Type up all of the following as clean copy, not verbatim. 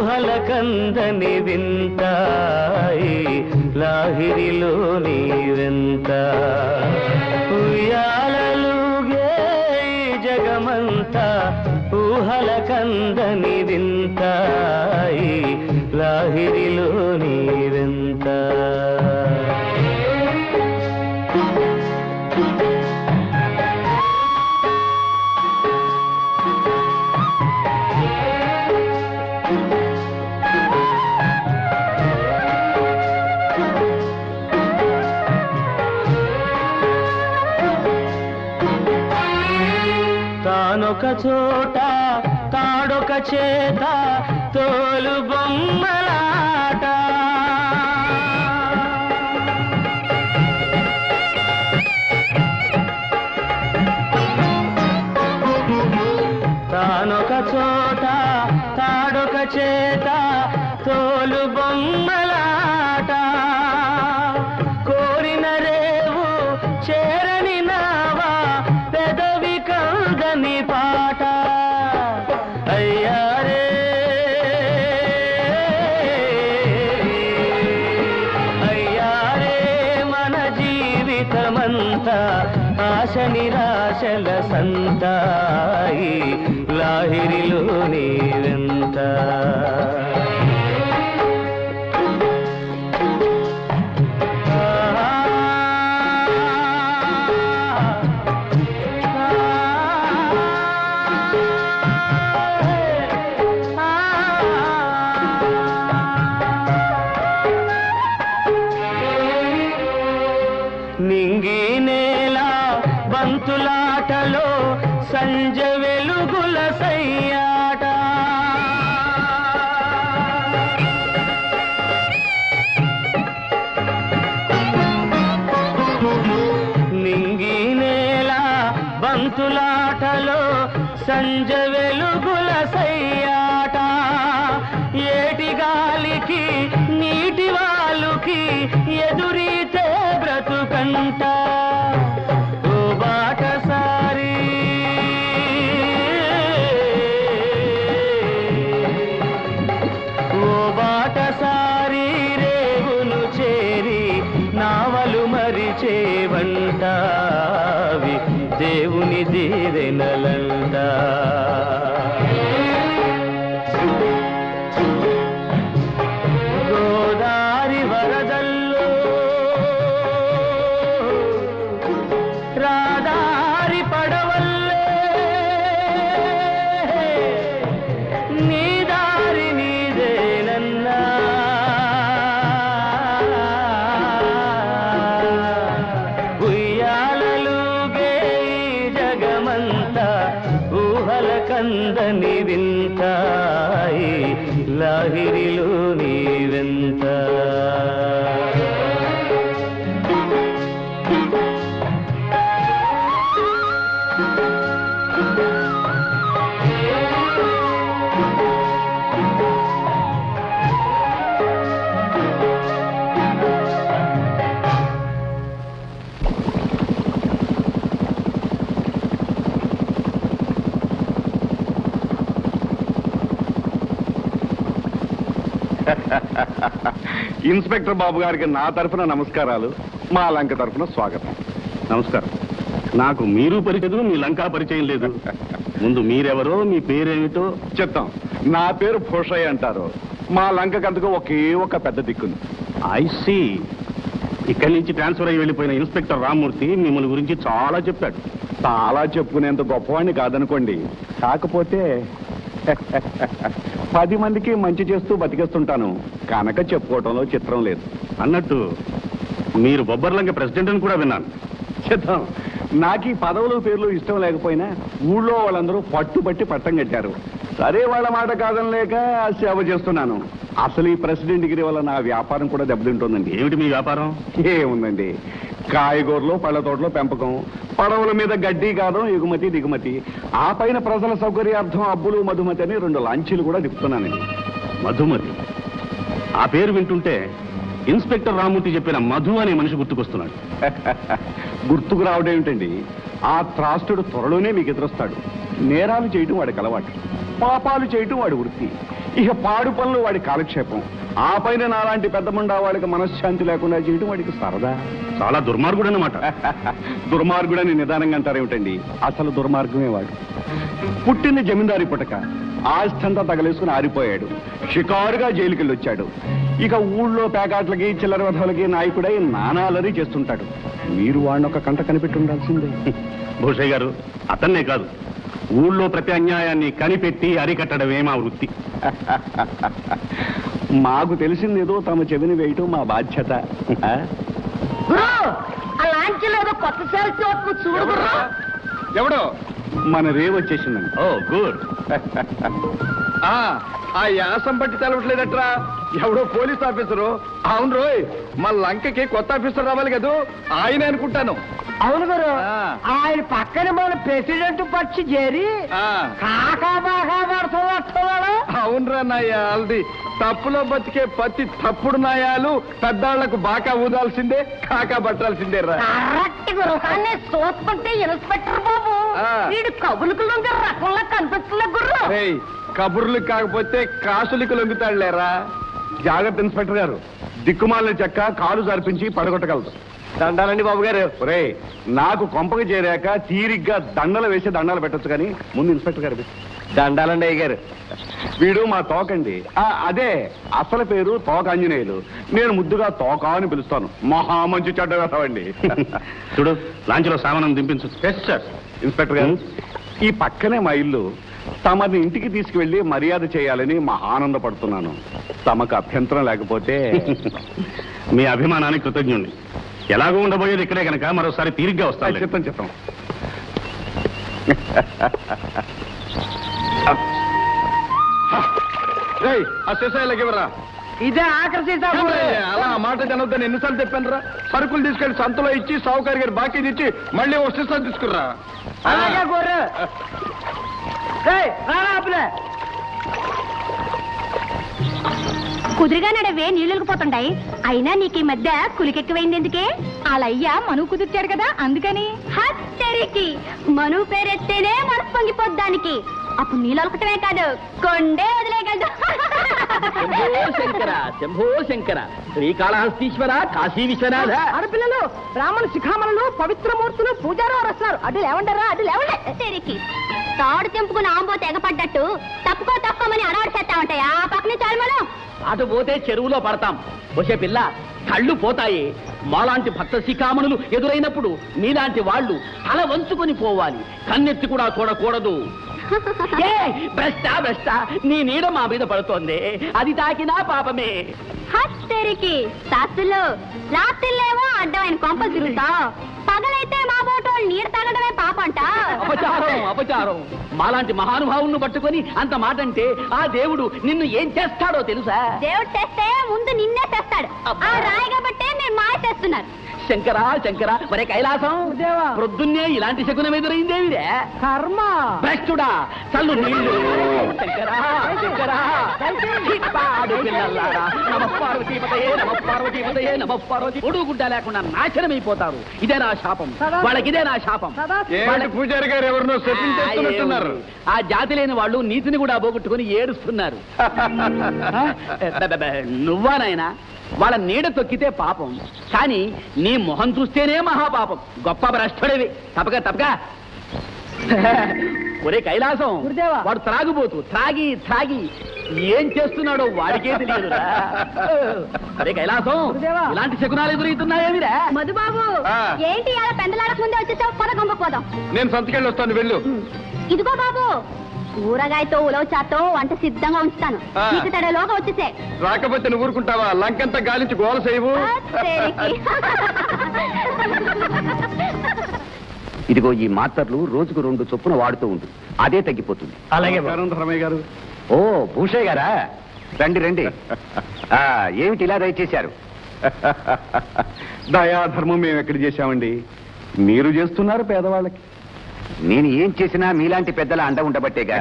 ఊహల కందని వింతాయి లాహిరిలో నీ వెంత ఉయ్యాలలుగే జగమంతా ఊహల కందని వింతాయి లాహిరిలో నీ వెంత తానొక చోట తాడొక చేత తోలు బొమ్మలాట తానొక చోట తాడొక చేత తోలు బొమ్మలాట కోరిన రేవు చేరని నావా పెదవి కందని పాట అయ్యారే అయ్యారే మన జీవితమంతా ఆశ నిరాశల సంతాయి లాహిరిలో నీ వెంత నింగి నేల బంతులాటలో సంజ వెలుగుల సయ్యాట నింగి నేల బంతులాటలో సంజ వెలుగుల సయ్యాట ఏటి గాలికి నీటి వాలుకి ఎదురీతే బ్రతుకంట ఓ బాటసారి ఓ బాటసారి రేవును చేరి నావలు మరిచేవంటావి దేవుని దీవెనలంట గోదారి వరదల్లో రాదారి పడవల్లే నీ దారి నీదేనన్నా ఉయ్యాలలుగే జగమంతా ఊహల కందని వింతాయి లాహిరిలో నీ వెంత ఇన్స్పెక్టర్ బాబు గారికి నా తరఫున నమస్కారాలు, మా లంక తరఫున స్వాగతం. నమస్కారం. నాకు మీరు పరిచయం, మీ లంకా పరిచయం లేదు. ముందు మీరెవరో, మీ పేరేమిటో చెప్తాం. నా పేరు భూషయ్య అంటారు. మా లంకకంతకు ఒకే ఒక పెద్ద దిక్కుంది. ఐసి. ఇక్కడి నుంచి ట్రాన్స్ఫర్ అయ్యి వెళ్ళిపోయిన ఇన్స్పెక్టర్ రామ్మూర్తి మిమ్మల్ని గురించి చాలా చెప్పాడు. చాలా చెప్పుకునేంత గొప్పవాడిని కాదనుకోండి. కాకపోతే 10 మందికి మంచి చేస్తూ బతికేస్తుంటాను కనుక చెప్పుకోవటంలో చిత్రం లేదు. అన్నట్టు మీరు బొబ్బర్లంక ప్రెసిడెంట్ అని కూడా విన్నాను. చిత్తం. నాకు ఈ పదవులు పేర్లు ఇష్టం లేకపోయినా ఊళ్ళో వాళ్ళందరూ పట్టుబట్టి పట్టం కట్టారు. సరే, వాళ్ళ మాట కాదనలేక సేవ చేస్తున్నాను. అసలు ఈ ప్రెసిడెంట్ డిగ్రీ వల్ల నా వ్యాపారం కూడా దెబ్బతింటుందండి. ఏమిటి మీ వ్యాపారం? ఏముందండి, కాయగూరలు పళ్ళ తోటలో పెంపకం, పడవల మీద గడ్డి కాదం, ఎగుమతి దిగుమతి, ఆ పైన ప్రజల సౌకర్యార్థం అబ్బులు మధుమతి అని 2 లాంచీలు కూడా తిప్పుతున్నానండి. మధుమతి? ఆ పేరు వింటుంటే ఇన్స్పెక్టర్ రామూర్తి చెప్పిన మధు అనే మనిషి గుర్తుకొస్తున్నాడు. గుర్తుకు రావడం ఏమిటండి, ఆ త్రాస్తుడు త్వరలోనే మీకు ఎదురొస్తాడు. నేరాలు చేయటం వాడికి అలవాటు, పాపాలు చేయటం వాడి వృత్తి, ఇక పాడు పనులు వాడి కాలక్షేపం. ఆ పైన నాలాంటి పెద్ద ముండా వాడికి మనశ్శాంతి లేకుండా చేయటం వాడికి సరదా. చాలా దుర్మార్గుడు అన్నమాట. దుర్మార్గుడని నిదానంగా అంటారేమిటండి, అసలు దుర్మార్గమే వాడు. పుట్టిన జమీందారి పుటక, ఆస్తంతా తగలేసుకుని ఆరిపోయాడు, షికారుగా జైలుకెళ్ళి వచ్చాడు. ఇక ఊళ్ళో పేకాట్లకి చిల్లర వధవులకి నాయకుడై నానాలరీ చేస్తుంటాడు. మీరు వాడిని ఒక కంట కనిపెట్టి ఉండాల్సిందే. భూషయ్య గారు, అతన్నే కాదు, ఊళ్ళో ప్రతి అన్యాయాన్ని కనిపెట్టి అరికట్టడమే మా వృత్తి. మాకు తెలిసిందేదో తమ చెవిని వేయటం మా బాధ్యత. కొత్త సేల్స్ చూడు. ఎవడో మన రేవ్ వచ్చేసిందండి. ఓ గుడ్. ఆ యాసం బట్టి తెలవట్లేదట్రా, ఎవడో పోలీస్ ఆఫీసరు. అవును రోయ్, మా లంకకి కొత్త ఆఫీసర్ రావాలి కదా, ఆయన అనుకుంటాను. అవును గారు, ఆయన పక్కన మన ప్రెసిడెంట్ పచ్చి చేరి కాకా బాగా పడుతున్నాడు. అవునరా నాయాలది, తప్పులో బతికే ప్రతి తప్పుడు నాయాలు పెద్దాళ్లకు బాగా ఊదాల్సిందే, కాకా పట్టాల్సిందే రా. కరెక్ట్ గురు, కానీ చూసుకుంటే ఇన్స్పెక్టర్ బాబు వీడు కబులుకు రకంలా కనిపిస్తుంది గుర్రు. కబుర్లు కాకపోతే కాసులకు లొంగుతాడులేరా. జాగ్రత్త ఇన్స్పెక్టర్ గారు, దిక్కుమాలిన చెక్క కాలు జరిపించి పడగొట్టగలదు. దండాలండి బాబు గారు. ఒరే, నాకు కొంపకి చేరాక తీరిగ్గా దండలు వేసి దండాలు పెట్టొచ్చు, కానీ ముందు ఇన్స్పెక్టర్ గారు దండాలండి అయ్య గారు. వీడు మా తోకండి. అదే అసలు పేరు తోక ఆంజనేయులు, నేను ముద్దుగా తోక అని పిలుస్తాను. మహా మంచి చెడ్డ వేస్తామండి. చూడు, లాంచ్లో సామానం దింపించు. Yes sir. ఇన్స్పెక్టర్ గారు, ఈ పక్కనే మా ఇల్లు. తమని ఇంటికి తీసుకువెళ్ళి మర్యాద చేయాలని మహా ఆనందపడుతున్నాను. తమకు అభ్యంతరం లేకపోతే. మీ అభిమానానికి కృతజ్ఞుణ్ణి. ఎలాగో ఉండబోయేది ఇక్కడే కనుక మరోసారి తీరిగ్గా వస్తాను. చెప్తాం. ఆ శేషాయిలకివరా, ఇదే ఆఖరి అలా ఆ మాట జనవద్దని ఎన్నిసార్లు చెప్పాను రా. సరుకులు తీసుకెళ్లి సంతలో ఇచ్చి సావుకారి గారు బాకీ తెచ్చి మళ్ళీ ఓ శిష్యాలు తీసుకురా. అలాగే గోరు. కుదురుగా నడవే నీళ్ళకి పోతుంటాయి. అయినా నీకు ఈ మధ్య కులికెక్కువైంది ఎందుకే? అలయ్య మనువు కుదుర్చాడు కదా, అందుకని. హత్తెరికి మనువు పేరెత్తేనే మనసు పొంగిపోద్దానికి. అప్పుడు నీళ్ళొలకటమే కాదు, కొండే వదిలేయగలదు. శంభో శంకర, శ్రీకాళహస్తీశ్వర, కాశీ విశ్వనాథ. ఆడపిల్లలు, బ్రాహ్మణ శిఖామణులు, పవిత్రమూర్తులు, పూజారు వారు వస్తున్నారు. అడ్డు లేవంటారా? అడ్డు లేవండి. తాడు తెంపుకుని ఆంబో తెగపడ్డట్టు తప్పుకోమని అడవాడు చేస్తా ఉంటాయి. ఆ పక్కనే చాలు మనం. అటు పోతే చెరువులో పడతాం. వచ్చే పిల్ల, కళ్ళు పోతాయి. మాలాంటి భక్త శిఖామణులు ఎదురైనప్పుడు మీలాంటి వాళ్ళు తల వంచుకొని పోవాలి, కన్నెత్తి కూడా చూడకూడదు. భ్రష్ట నీ నీడ మా మీద పడుతోంది, అది తాకినా పాపమే. హత్తెరికి శాస్త్రులు రాత్రిలేమో అడ్డమైన కొంపలు తిరుగుతావు, పగలైతే మా బోటోళ్ళు నీడ తాగడమే పాపంట. అపచారం. మాలాంటి మహానుభావులను పట్టుకొని అంత మాట అంటే ఆ దేవుడు నిన్ను ఏం చేస్తాడో తెలుసా? దేవుడు చేస్తే ముందు నిన్నే చేస్తాడు. ఆ రాయి కాబట్టే నేను మాయ చేస్తున్నారు. శంకరా, మరే కైలాసం ప్రొద్దున్నే ఇలాంటి శకునం ఎదురైందేవిరే. కర్మ భ్రష్టుడా, చల్లు నీళ్ళు. శంకరా, నమ పార్వతీ. ఒడుగుడ్డ లేకుండా నాశనమైపోతారు. ఇదే నా శాపం, వాళ్ళకిదే నా శాపం. పూజారి గారు ఎవరినో చెప్తున్నారు. ఆ జాతి లేని వాళ్ళు నీతిని కూడా పోగొట్టుకుని ఏడుస్తున్నారు. నువ్వా నాయనా? వాళ్ళ నీడ తొక్కితే పాపం, కానీ నీ మొహం చూస్తేనే మహాపాపం. గొప్ప భ్రష్టుడివి. తప్పక ఒరే కైలాసం, వాడు త్రాగుబోతు. త్రాగి ఏం చేస్తున్నాడో వాడికే తెలియదు. అరే కైలాసం, ఇలాంటి శకునాలు ఎదురవుతున్నాయేమిరా? మధుబాబు, ఏంటి అలా పెందలాడక ముందే వచ్చేసావు? పద గొంపపోదాం. నేను సంతకెళ్ళి వస్తాను, వెళ్ళు. ఇదిగో బాబు, ఊరగాయతో ఉలవచాతో వంట సిద్ధంగా ఉంచుతాను. నీకు తడలోగా వచ్చేసే. రాకపోతే నువ్వు ఊరుకుంటావా? లంకంతా గాలించి గోల చేయవు. ఇదిగో ఈ మాత్రలు రోజుకు 2 చొప్పున వాడుతూ ఉండు, అదే తగ్గిపోతుంది. అలాగే రమయ్య గారు. ఓ భూషయ్య గారా, రండి. ఏమిటి ఇలా దయచేశారు? దయాధర్మం మేము ఎక్కడ చేశామండి, మీరు చేస్తున్నారు పేదవాళ్ళకి. నేను ఏం చేసినా మీలాంటి పెద్దల అండ ఉండబట్టేగా.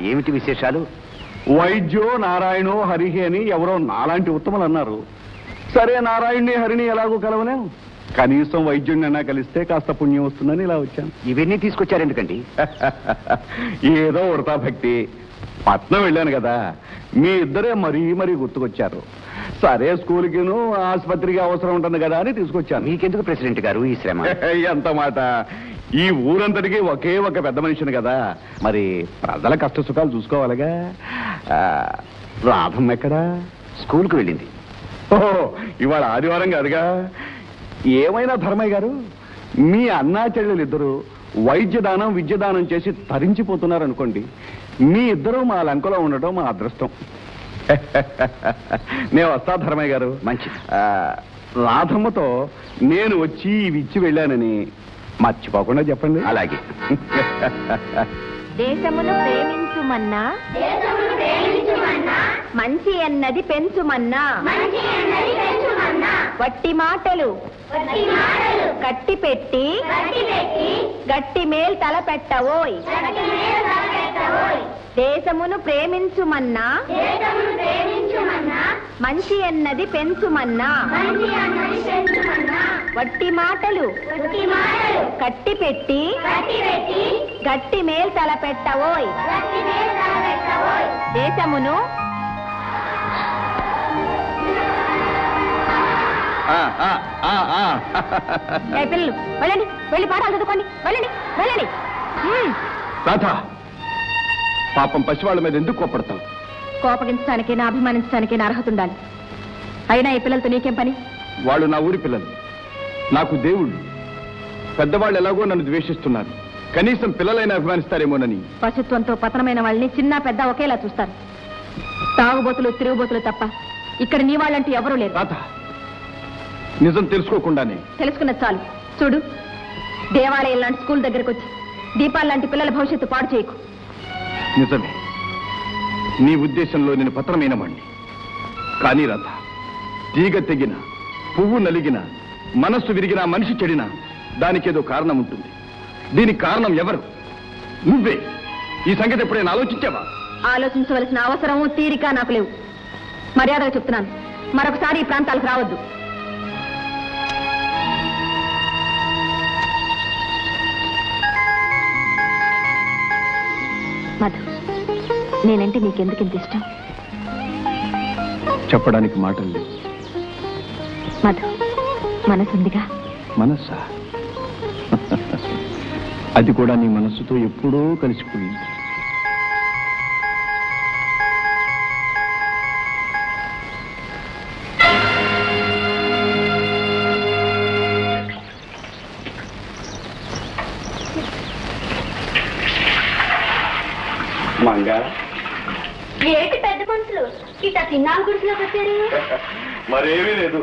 ఏమిటి విశేషాలు? వైద్యో నారాయణో హరిహి అని ఎవరో నాలాంటి ఉత్తములు అన్నారు. సరే నారాయణ్ణి హరిని ఎలాగో కలవలేం, కనీసం వైద్యుడినైనా కలిస్తే కాస్త పుణ్యం వస్తుందని ఇలా వచ్చాను. ఇవన్నీ తీసుకొచ్చారు ఎందుకండి? ఏదో ఉడతా భక్తి. పట్నం వెళ్ళాను కదా, మీ ఇద్దరే మరీ గుర్తుకొచ్చారు. సరే స్కూల్కిను ఆసుపత్రికి అవసరం ఉంటుంది కదా అని తీసుకొచ్చాను. మీకెందుకు ప్రెసిడెంట్ గారు ఈ శ్రమ? ఎంత మాట! ఈ ఊరంతటికి ఒకే ఒక పెద్ద మనిషిని కదా, మరి ప్రజల కష్ట సుఖాలు చూసుకోవాలిగా. రాధమ్మ ఎక్కడా? స్కూల్కి వెళ్ళింది. ఓహో, ఇవాళ ఆదివారం కాదుగా. ఏమైనా ధర్మయ్య గారు, మీ అన్నా చెల్లెలిద్దరూ వైద్యదానం విద్యదానం చేసి తరించిపోతున్నారు అనుకోండి. మీ ఇద్దరూ మా లంకలో ఉండటం మా అదృష్టం. నేను వస్తా ధర్మయ్య గారు. మంచిది. రాధమ్మతో నేను వచ్చి ఇవి ఇచ్చి వెళ్ళానని మర్చిపోకుండా చెప్పండి. అలాగే. దేశమును ప్రేమించుమన్నా, మంచి అన్నది పెంచుమన్నా, వట్టి మాటలు కట్టి పెట్టి గట్టి మేల్ తల పెట్టవోయ్. దేశమును ప్రేమించుమన్నా, మంచి అన్నది పెంచుమన్నా, వట్టి మాటలు కట్టి పెట్టి గట్టి మేల్ తల పెట్టవోయ్. దేశమును పిల్లలు వెళ్ళండి, వెళ్ళి పాఠాలు చదువుకోండి. వెళ్ళండి వెళ్ళండి. రాధా, పాపం పసివాళ్ళ మీద ఎందుకు కోపడతావు? కోపగించడానికి నా అభిమానించడానికి నా అర్హత ఉండాలి. అయినా ఈ పిల్లలతో నీకేం పని? వాళ్ళు నా ఊరి పిల్లలు, నాకు దేవుళ్ళు. పెద్దవాళ్ళు ఎలాగో నన్ను ద్వేషిస్తున్నారు, కనీసం పిల్లలైనా అభిమానిస్తారేమోనని. పశుత్వంతో పతనమైన వాళ్ళని చిన్న పెద్ద ఒకేలా చూస్తారు. తాగుబోతులు తిరుగుబోతులు తప్ప ఇక్కడ నీ వాళ్ళంటూ ఎవరూ లేరు. రాధా, నిజం తెలుసుకోకుండానే. తెలుసుకున్నది చాలు. చూడు, దేవాలయం లాంటి స్కూల్ దగ్గరకు వచ్చి దీపాలు లాంటి పిల్లల భవిష్యత్తు పాడు చేయకు. నిజమే, నీ ఉద్దేశంలో నేను పత్రమైన వాణ్ణి. కానీ రాధ, తీగ తెగిన, పువ్వు నలిగిన, మనస్సు విరిగిన మనిషి చెడిన దానికేదో కారణం ఉంటుంది. దీనికి కారణం ఎవరు? నువ్వే. ఈ సంగతి ఎప్పుడైనా ఆలోచించావా? ఆలోచించవలసిన అవసరము తీరిక నాకు లేవు. మర్యాదగా చెప్తున్నాను, మరొకసారి ఈ ప్రాంతాలకు రావద్దు. మధు, నేనంటే నీకెందుకు ఇంత ఇష్టం? చెప్పడానికి మాటలు లేవు. మధు, మనసుందిగా. మనస్సా? అది కూడా నీ మనస్సుతో ఎప్పుడూ కలిసిపోయింది. మంగా, ఏంటి పెద్ద మనుషులు ఇట్లా చిన్నాలు గుడిసెలోకి వచ్చారు? మరేమీ లేదు.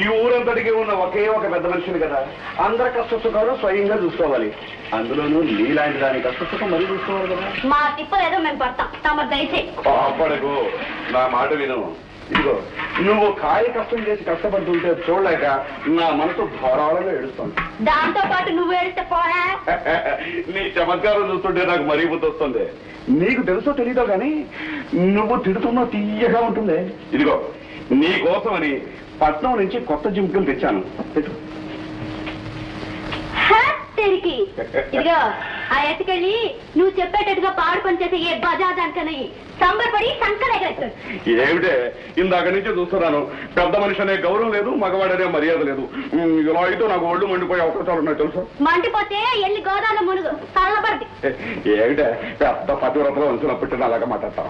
ఈ ఊరంతటికి ఉన్న ఒకే ఒక పెద్ద మనిషిని కదా, అందరి కష్ట సుఖాలు స్వయంగా చూసుకోవాలి. అందులోనూ నీలాంటి దాని కష్ట సుఖం మరీ చూసుకోవాలి కదా. మా తిప్పలేదో మేము పడతాం, తమ దయచేసి. అప్పడకు నా మాట విను. ఇదిగో, నువ్వు కాయ కష్టం చేసి కష్టపడుతుంటే చూడలేక నా మనసు ధారాళంగా ఏడుస్తుంది. దాంతో పాటు నువ్వు ఏడిస్తే పోరా? నీ చమత్కారం చూస్తుంటే నాకు మరీ వస్తుంది. నీకు తెలుసో తెలీదో గాని నువ్వు తిడుతున్నా తీయగా ఉంటుంది. ఇదిగో, నీ కోసమని పట్నం నుంచి కొత్త జింకలు తెచ్చాను. ఇదిగో, ఆ ఎత్తుకెళ్ళి నువ్వు చెప్పేటట్టుగా పాడుకొని చేసే ఏ బజాజ్ అనుకని సంబరపడి సంకలేగలుగుతాడు. ఏమిటే, ఇందాక నుంచి చూస్తున్నాను, పెద్ద మనిషి అనే గౌరవం లేదు, మగవాడనే మర్యాద లేదు. ఇలా అయితే నాకు ఒళ్ళు మండిపోయే అవకాశాలు ఉన్నాయి తెలుసు. మండిపోతే ఎల్లి గోదాలో మునుగు చల్లబడి. ఏమిటే, పెద్ద పతివ్రతలో వంశంలో పుట్టిన అలాగా మాట్లాడతాం.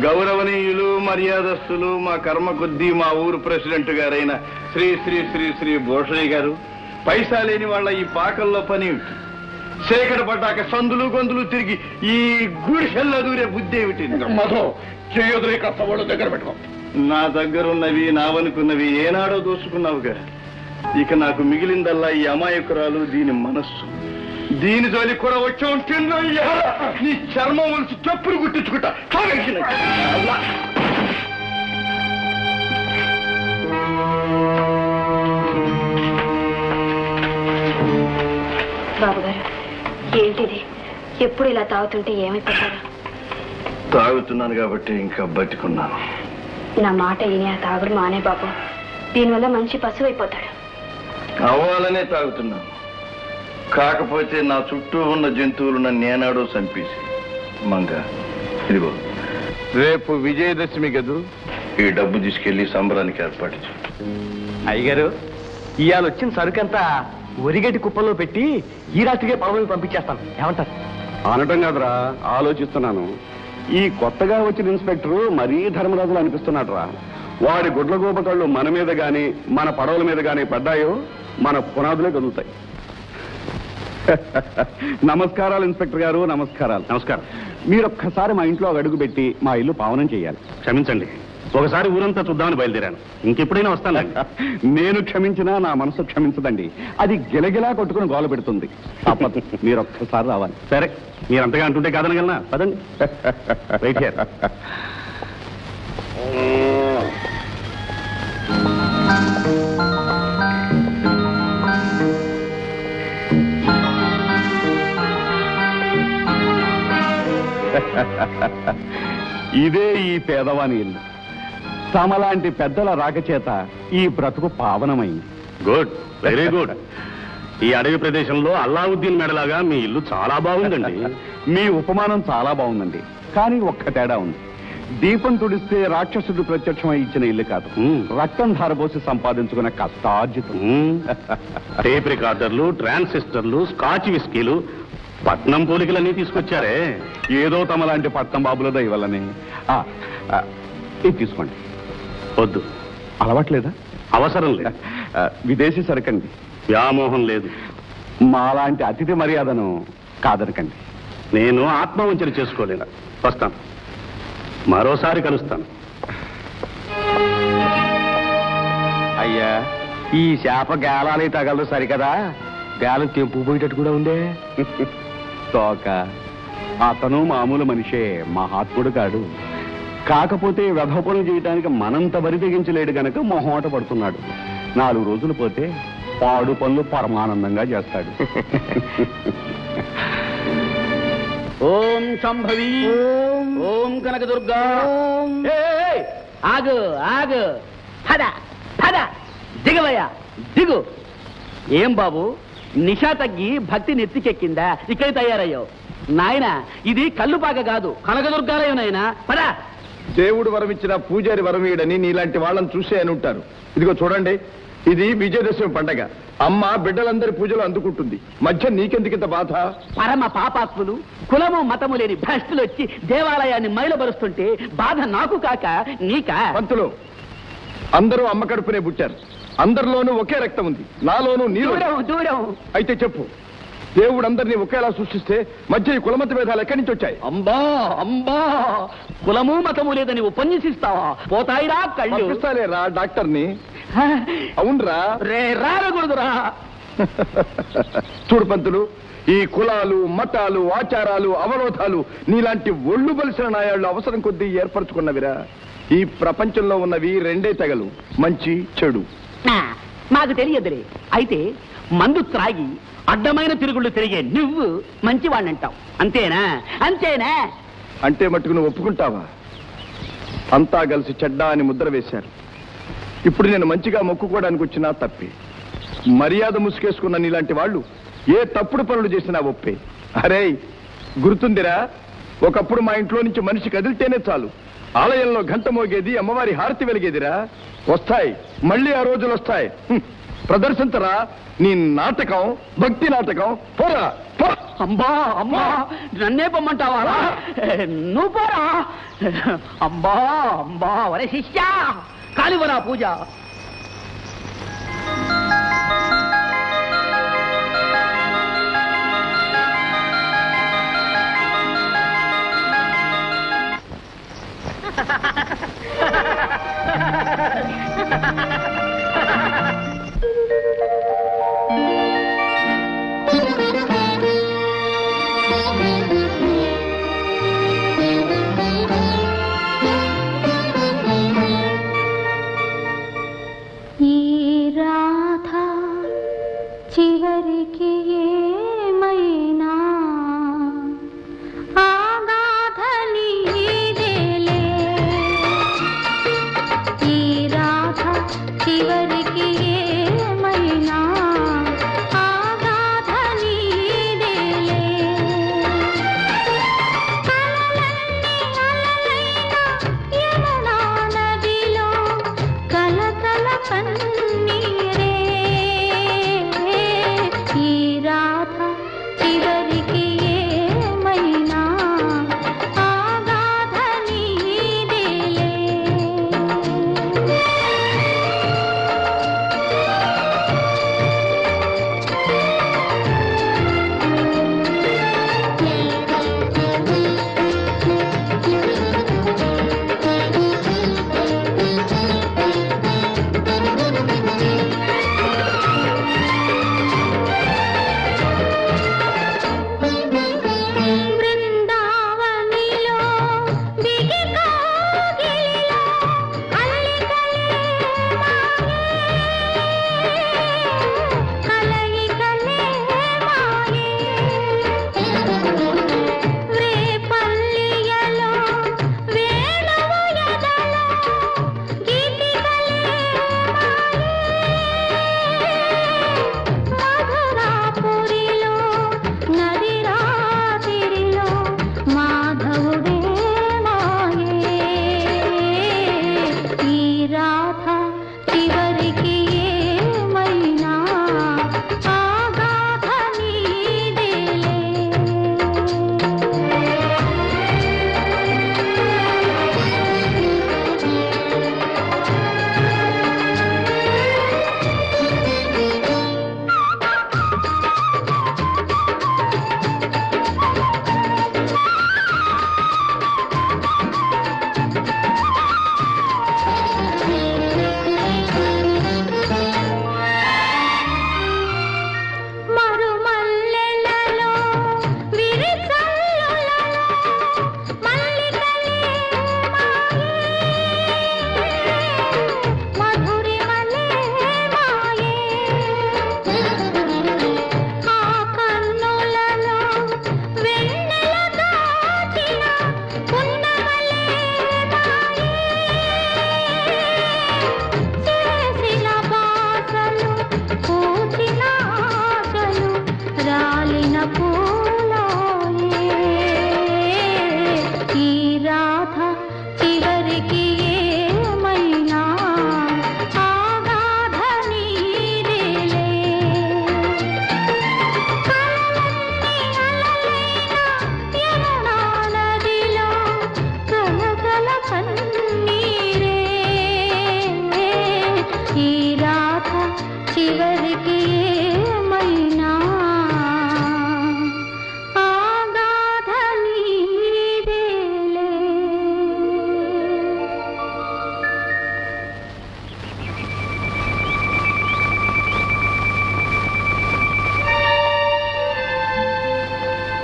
గౌరవనీయులు, మర్యాదస్తులు, మా కర్మ కొద్దీ మా ఊరు ప్రెసిడెంట్ గారైన శ్రీ శ్రీ శ్రీ శ్రీ భూషణయ్య గారు, పైసా లేని వాళ్ళ ఈ పాకల్లో పని చీకటి పడ్డాక సందులు గొంతులు తిరిగి ఈ గుడిసెల్లో దూరే బుద్ధి ఏమిటి? మధు, చేయొద్దు, కాస్త వాళ్ళు దగ్గర పెట్టుకో. నా దగ్గరున్నవి, నావనుకున్నవి ఏనాడో దోచుకున్నావుగా. ఇక నాకు మిగిలిందల్లా ఈ అమాయకురాలు, దీని మనస్సు. దీని జోలి కూడా వచ్చి ఉంటుందో నీ చర్మం వలిసి చెప్పులు గుట్టించుకుంటా. బాబు గారు, ఏంటిది? ఎప్పుడు ఇలా తాగుతుంటే ఏమైపోతారు? తాగుతున్నాను కాబట్టి ఇంకా బతికున్నాను. నా మాట విని ఆ తాగుడు మానే బాబు. దీనివల్ల మంచి పశువు అయిపోతాడు. అవ్వాలనే తాగుతున్నాను. కాకపోతే నా చుట్టూ ఉన్న జంతువులు నన్ను ఏనాడో చంపేసి మంగ ఇదిగో రేపు విజయదశమి గదు. ఈ డబ్బు తీసుకెళ్లి సంబరానికి ఏర్పాటు చేయి. అయ్యగారు, ఇవాళ వచ్చిన సరుకంతా ఒరిగటి కుప్పల్లో పెట్టి ఈ రాత్రికే పొలం పంపించేస్తాను. ఏమంటారు? అనటం కాదురా, ఆలోచిస్తున్నాను. ఈ కొత్తగా వచ్చిన ఇన్స్పెక్టర్ మరీ ధర్మరాజులు అనిపిస్తున్నాడు రా. వాడి గుడ్ల గోపకళ్ళు మన మీద గాని మన పడవల మీద గాని పడ్డాయో మన పునాదులే కదులుతాయి. నమస్కారాలు ఇన్స్పెక్టర్ గారు. నమస్కారాలు. నమస్కారం. మీరొక్కసారి మా ఇంట్లో అడుగు పెట్టి మా ఇల్లు పావనం చేయాలి. క్షమించండి, ఒకసారి ఊరంతా చూద్దామని బయలుదేరాను. ఇంకెప్పుడైనా వస్తాను. నేను క్షమించినా నా మనసు క్షమించదండి. అది గిలగిలా కొట్టుకుని గోల పెడుతుంది. తప్పదు, మీరొక్కసారి రావాలి. సరే, మీరు అంతగా అంటుంటే కాదనగలనా? పదండి. Right here. ఇదే ఈ పేదవాని ఇల్లు. తమలాంటి పెద్దల రాకచేత ఈ బ్రతుకు పావనమైంది. Good, very good. ఈ అడవి ప్రదేశంలో అల్లావుద్దీన్ మెడలాగా మీ ఇల్లు చాలా బాగుందండి. మీ ఉపమానం చాలా బాగుందండి. కానీ ఒక్క తేడా ఉంది. దీపం తుడిస్తే రాక్షసుడు ప్రత్యక్షమై ఇచ్చిన ఇల్లు కాదు, రక్తం ధారపోసి సంపాదించుకున్న కష్టార్జితం. టేప్ రికార్డర్లు, ట్రాన్సిస్టర్లు, స్కాచ్ విస్కీలు, పట్నం పోలికలన్నీ తీసుకొచ్చారే. ఏదో తమలాంటి పట్నం బాబుల దయవల్లనే. ఇది తీసుకోండి. వద్దు, అలవాట్లేదా? అవసరం లేదు. విదేశీ సరుకండి, వ్యామోహం లేదు. మాలాంటి అతిథి మర్యాదను కాదనకండి. నేను ఆత్మవంచన చేసుకోలేను. వస్తాను, మరోసారి కలుస్తాను. అయ్యా, ఈ చేప గాలాలి తగలదు సరికదా? గాలం తెంపు పోయేటట్టు కూడా ఉందే. తోక. అతను మామూలు మనిషే, మహాత్ముడు కాడు. కాకపోతే వెధవ పనులు చేయడానికి మనంత బరి తెగించలేడు గనక మొహమాట పడుతున్నాడు. 4 రోజులు పోతే పాడు పనులు పరమానందంగా చేస్తాడు. ఓం సంభవి, ఓం కనకదుర్గా. ఏయ్, ఆగు ఆగు, పద పద, దిగవయ్యా దిగు. ఏం బాబు, నిషా తగ్గి భక్తి నెత్తికెక్కిందా? ఇక్కడ తయారయ్యావు. నాయన, ఇది కల్లుపాక కాదు, కనకదుర్గాలయం నాయన. పద. దేవుడు వరమిచ్చిన పూజారి వరమీయుడని నీలాంటి వాళ్ళని చూసే అని ఉంటారు. ఇదిగో చూడండి, ఇది విజయదశమి పండగ. అమ్మ బిడ్డలందరి పూజలు అందుకుంటుంది. మధ్య నీకెందుకింత బాధ? పరమ పాపాత్ములు, కులము మతము లేని భ్రష్టులు వచ్చి దేవాలయాన్ని మైలబరుస్తుంటే బాధ నాకు కాక నీకా? పంతులు, అందరూ అమ్మ కడుపునే పుట్టారు. అందరిలోనూ ఒకే రక్తం ఉంది. నాలోనూ నీరు. దూరం దూరం. అయితే చెప్పు, దేవుడు అందరినీ ఒకేలా సృష్టిస్తే మధ్య ఈ కులమత భేదాలు ఎక్కడి నుంచి వచ్చాయి? అంబా అంబా, కులము మతము లేదని ఉపన్యసిస్తావా? పోతాయిరా కళ్ళు. పంపిస్తాలేరా డాక్టర్ని? అవునరా? రే రారకూడదురా. చూడు పంతులు, ఈ కులాలు మతాలు ఆచారాలు అవరోధాలు నీలాంటి ఒళ్ళు బలిసిన నాయాళ్ళు అవసరం కొద్దీ ఏర్పరచుకున్నవిరా. ఈ ప్రపంచంలో ఉన్నవి 2 తెగలు, మంచి చెడు. మాకు తెలియదులే. అయితే మందు త్రాగి అడ్డమైన తిరుగుళ్ళు తిరిగే నువ్వు మంచివాణ్ణంటావు, అంతేనా? అంతేనా? అంటే మట్టుకు నువ్వు ఒప్పుకుంటావా? అంతా కలిసి చెడ్డా అని ముద్ర వేశారు. ఇప్పుడు నేను మంచిగా మొక్కుకోవడానికి వచ్చినా తప్పే. మర్యాద ముసుకేసుకున్న నీలాంటి వాళ్ళు ఏ తప్పుడు పనులు చేసినా ఒప్పే. అరే, గుర్తుందిరా, ఒకప్పుడు మా ఇంట్లో నుంచి మనిషి కదిలితేనే చాలు ఆలయంలో గంట మోగేది, అమ్మవారి హారతి వెలిగేదిరా. వస్తాయి, మళ్ళీ ఆ రోజులు వస్తాయి. ప్రదర్శించరా నీ నాటకం, భక్తి నాటకం. పోరా పో. అంబా అమ్మా, నన్నే పొమ్మంటావా? నువ్వు పోరా. అంబా అంబా, వరే శిష్యా, కాలివరా పూజ.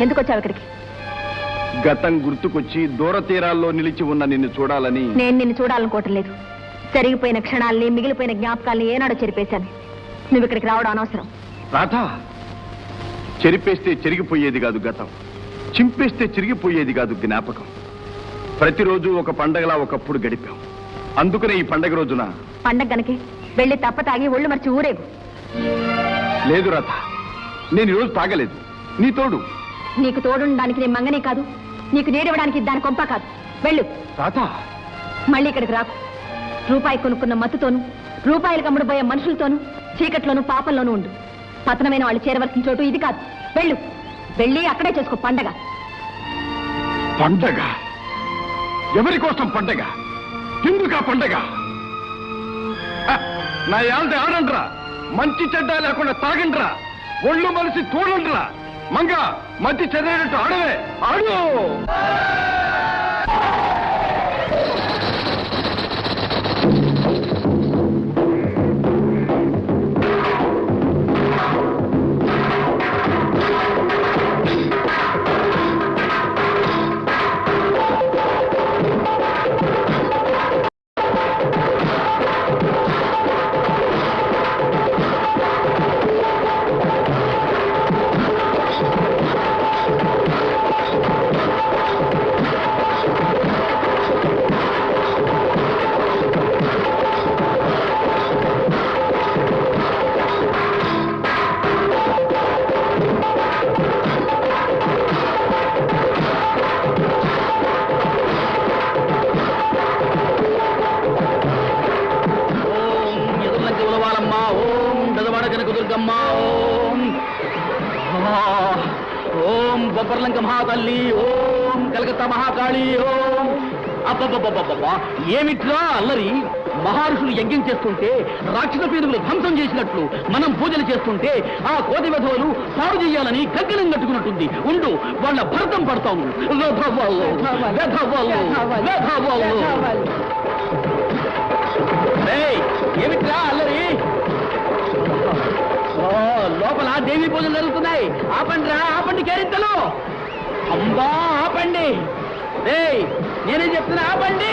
ఎందుకు వచ్చావు ఇక్కడికి? గతం గుర్తుకొచ్చి దూర తీరాల్లో నిలిచి ఉన్న నిన్ను చూడాలని. నేను నిన్ను చూడాలనుకోవటం లేదు. జరిగిపోయిన క్షణాల్ని, మిగిలిపోయిన జ్ఞాపకాల్ని ఏనాడో చెరిపేశాను. నువ్వు ఇక్కడికి రావడం అనవసరం. రాధా, చెరిపేస్తే చెరిగిపోయేది కాదు గతం, చింపేస్తే చిరిగిపోయేది కాదు జ్ఞాపకం. ప్రతిరోజు ఒక పండగలా ఒకప్పుడు గడిపాం. అందుకనే ఈ పండగ రోజున పండగ గనకే వెళ్ళి తప్ప తాగి ఒళ్ళు మర్చి ఊరేగు. లేదు రాధ, నేను ఈరోజు తాగలేదు. నీ తోడు. నీకు తోడుండడానికి నేను మంగనే కాదు, నీకు నేడివ్వడానికి దాని కొంప కాదు. వెళ్ళు. రాధా, మళ్ళీ ఇక్కడికి రాకు. రూపాయి కొనుక్కున్న మత్తుతోనూ, రూపాయలు కమ్ముడుపోయే మనుషులతోనూ, చీకట్లోనూ పాపంలోనూ ఉండు. పతనమైన వాళ్ళు చేరవలసిన చోటు ఇది కాదు. వెళ్ళు. వెళ్ళి అక్కడే చేసుకో పండగ. పండగ? ఎవరి కోసం పండగ? ఎందుకా పండగ? నా యాల్ది ఆడండ్రా, మంచి చెడ్డ లేకుండా తాగండ్రా, ఒళ్ళు మలిసి తోడండ్రా. మంగ మధ్య చదివేటట్టు ఆడవే, ఆడు. ఓం బొబ్బర్లంక మహాతల్లి, ఓం కలకత్తా మహాకాళి, ఓం. అబ్బబ్బబ్బబ్బబ్బా, ఏమిట్రా అల్లరి? మహర్షులు యజ్ఞం చేస్తుంటే, రాక్షస పీనుగులు ధ్వంసం చేసినట్లు మనం పూజలు చేస్తుంటే ఆ కోతి వెధవలు పాడు చేయాలని కంకణం కట్టుకున్నట్టుంది. ఉండు, వాళ్ళ భరతం పడతాము. ఏమిట్రా అల్లరి? లోపల దేవి పూజలు జరుగుతున్నాయి. ఆపండి రా, ఆపండి కేరింతలు. అమ్మా ఆపండి. నేనేం చెప్తున్నా, ఆపండి.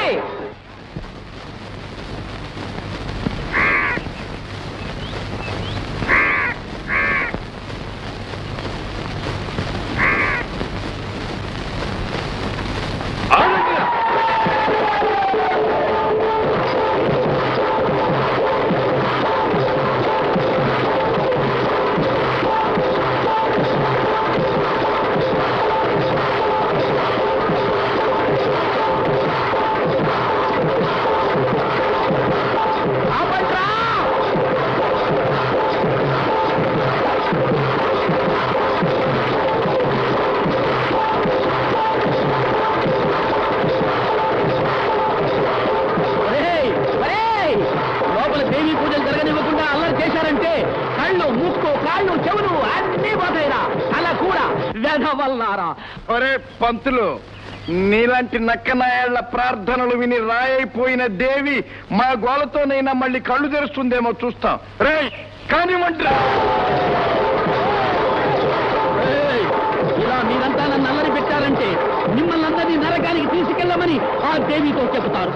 ఒరే పంతులు, నీలాంటి నక్కనాయాళ్ల ప్రార్థనలు విని రాయైపోయిన దేవి మా గోలతోనైనా మళ్ళీ కళ్ళు తెరుస్తుందేమో చూస్తాం. రే కానివ్వండిరా. ఇలా మీరంతా నన్ను అల్లరి పెట్టారంటే మిమ్మల్ని అందరినీ నరకానికి తీసుకెళ్ళమని ఆ దేవితో చెబుతారు.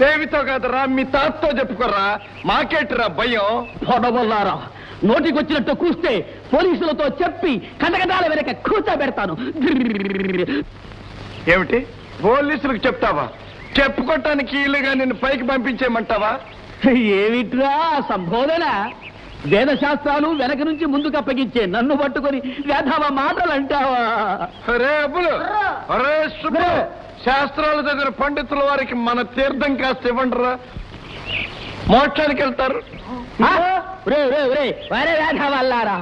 దేవితో కాదురా, మీ తాతతో చెప్పుకోరా. మాకేట్రా భయం? పొడవల్లారా, నోటికొచ్చినట్టు కూస్తే పోలీసులతో చెప్పి కటకటాల వెనక కూర్చోబెడతాను. ఏమిటి, పోలీసులకు చెప్తావా? చెప్పుకోవటానికి ఇల్లుగా నిన్ను పైకి పంపించేయమంటావా? ఏమిట్రా సంబోధన? వేదశాస్త్రాలు వెనక నుంచి ముందుకు అప్పగించే నన్ను పట్టుకొని వేధవ మాటలు అంటావా? రే అబ్బులు, రే సుబ్బు, శాస్త్రాలు చదివిన పండితుల వారికి మన తీర్థం కాస్త ఇవ్వండిరా, మోక్షానికి వెళ్తారు. వేధవల్లారా,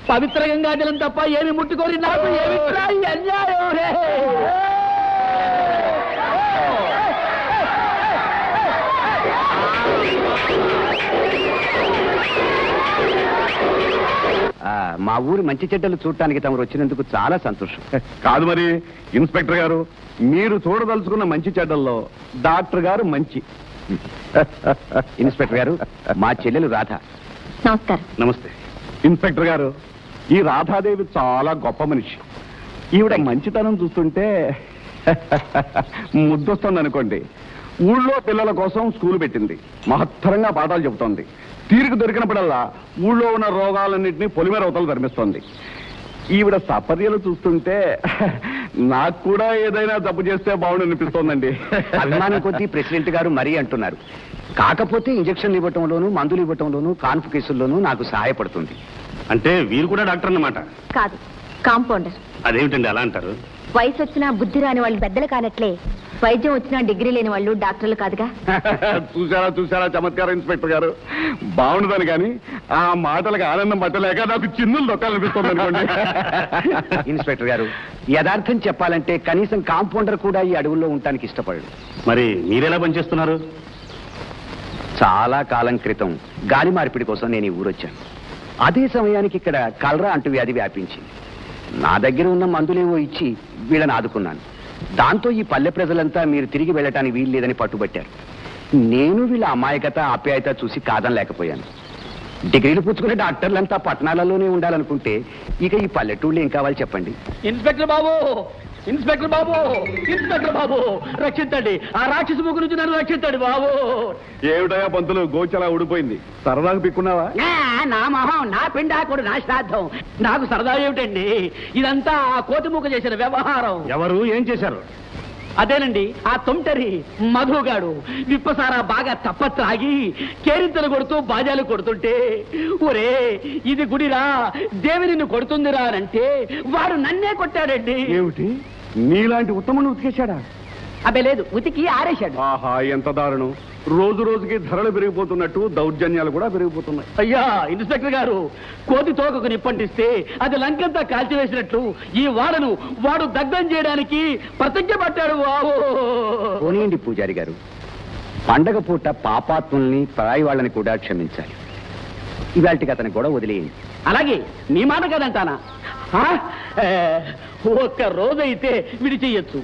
పవిత్ర గంగా జలం తప్ప ఏమి ముట్టుకొని నాకు ఏమిట్రా ఈ అన్యాయం? మా ఊరి మంచి చెడ్డలు చూడటానికి తమరు వచ్చినందుకు చాలా సంతోషం. కాదు మరి ఇన్స్పెక్టర్ గారు, మీరు చూడదలుచుకున్న మంచి చెడ్డల్లో డాక్టర్ గారు మంచి. ఇన్స్పెక్టర్ గారు, మా చెల్లెలు రాధ. నమస్కారం. నమస్తే. ఇన్స్పెక్టర్ గారు, ఈ రాధాదేవి చాలా గొప్ప మనిషి. ఈవిడ మంచితనం చూస్తుంటే ముద్దొస్తుంది అనుకోండి. ఊళ్ళో పిల్లల కోసం స్కూల్ పెట్టింది, మహత్తరంగా పాఠాలు చెబుతోంది. తీరిక దొరికినప్పుడల్లా ఊళ్ళో ఉన్న రోగాలన్నింటినీ పొలిమేర అవతలు ధర్మిస్తోంది. ఈవిడ సపర్యలు చూస్తుంటే నాకు కూడా ఏదైనా తప్పు చేస్తే బాగుండు అనిపిస్తోందండి. అభిమానం కొద్దీ ప్రెసిడెంట్ గారు మరీ అంటున్నారు. కాకపోతే ఇంజక్షన్లు ఇవ్వటంలోనూ మందులు ఇవ్వటంలోనూ కాన్పు కేసుల్లోనూ నాకు సహాయపడుతుంది. అంటే వీరు కూడా డాక్టర్ అన్నమాట? కాదు, కాంపౌండర్. అదేమిటండి అలా అంటారు? వయసు వచ్చినా బుద్ధి రాని వాళ్ళు పెద్దలు కానట్లే వైద్యం వచ్చినా డిగ్రీ లేని వాళ్ళు డాక్టర్లు కాదుగా. చూసారా చమత్కారం ఇన్స్పెక్టర్ గారు. బాగుండదని కానీ ఆ మాటలకు ఆనందం పట్టలేక నాకు చిన్నులు దొక్కాలనిపిస్తుంది అనుకోండి. ఇన్స్పెక్టర్ గారు, యథార్థం చెప్పాలంటే కనీసం కాంపౌండర్ కూడా ఈ అడవుల్లో ఉండటానికి ఇష్టపడడు. మరి మీరెలా పనిచేస్తున్నారు? చాలా కాలం క్రితం గాలి మార్పిడి కోసం నేను ఈ ఊరొచ్చాను. అదే సమయానికి ఇక్కడ కలరా అంటువ్యాధి వ్యాపించింది. నా దగ్గర ఉన్న మందులేవో ఇచ్చి వీళ్ళని ఆదుకున్నాను. దాంతో ఈ పల్లె ప్రజలంతా మీరు తిరిగి వెళ్ళటానికి వీలు లేదని పట్టుబట్టారు. నేను వీళ్ళ అమాయకత ఆప్యాయత చూసి కాదనలేకపోయాను. డిగ్రీలు పుచ్చుకునే డాక్టర్లంతా పట్టణాలలోనే ఉండాలనుకుంటే ఇక ఈ పల్లెటూళ్ళు ఏం కావాలి చెప్పండి. ఇన్స్పెక్టర్ బాబు, ఇన్స్పెక్టర్ బాబు, ఇన్స్పెక్టర్ బాబు, రక్షించండి. ఆ రాక్షసు ముగ్గు నుంచి నన్ను రక్షించండి బాబు. ఏమిటయా పంతులు, గోచలా ఊడిపోయింది. సరదాగా పిక్కున్నావా? నా మొహం, నా పిండాకుడు, నా శ్రాద్ధం. నాకు సరదా ఏమిటండి? ఇదంతా ఆ కోతిమూక చేసిన వ్యవహారం. ఎవరు ఏం చేశారు? అదేనండి, ఆ తొంటరి మధుగాడు విప్పసారా బాగా తప్పత్రాగి కేరింతలు కొడుతూ బాజాలు కొడుతుంటే, ఒరే ఇది గుడిరా, దేవి నిన్ను కొడుతుందిరా అంటే వాడు నన్నే కొట్టాడండి. ఏమిటి, నీలాంటి ఉత్తముని ఉతికేశాడా? అబ్బే లేదు, ఉతికి ఆరేశాడు. ఆహా, ఎంత దారుణం. రోజు రోజుకి ధరలు పెరిగిపోతున్నట్టు దౌర్జన్యాలు కూడా పెరిగిపోతున్నాయి. అయ్యా ఇన్స్పెక్టర్ గారు, కోతి తోకకు నిప్పంటిస్తే అది లంకంతా కాల్చివేసినట్లు ఈ వాడను వాడు దగ్ధం చేయడానికి ప్రతిజ్ఞ పట్టాడు. పోనీయండి పూజారి గారు, పండగ పూట పాపాత్ముల్ని పరాయి వాళ్ళని కూడా క్షమించాలి. ఇవాళకి అతని కూడా వదిలేయండి. అలాగే, నీ మాట కదంటానా? ఒక్క రోజైతే విడిచేయచ్చు,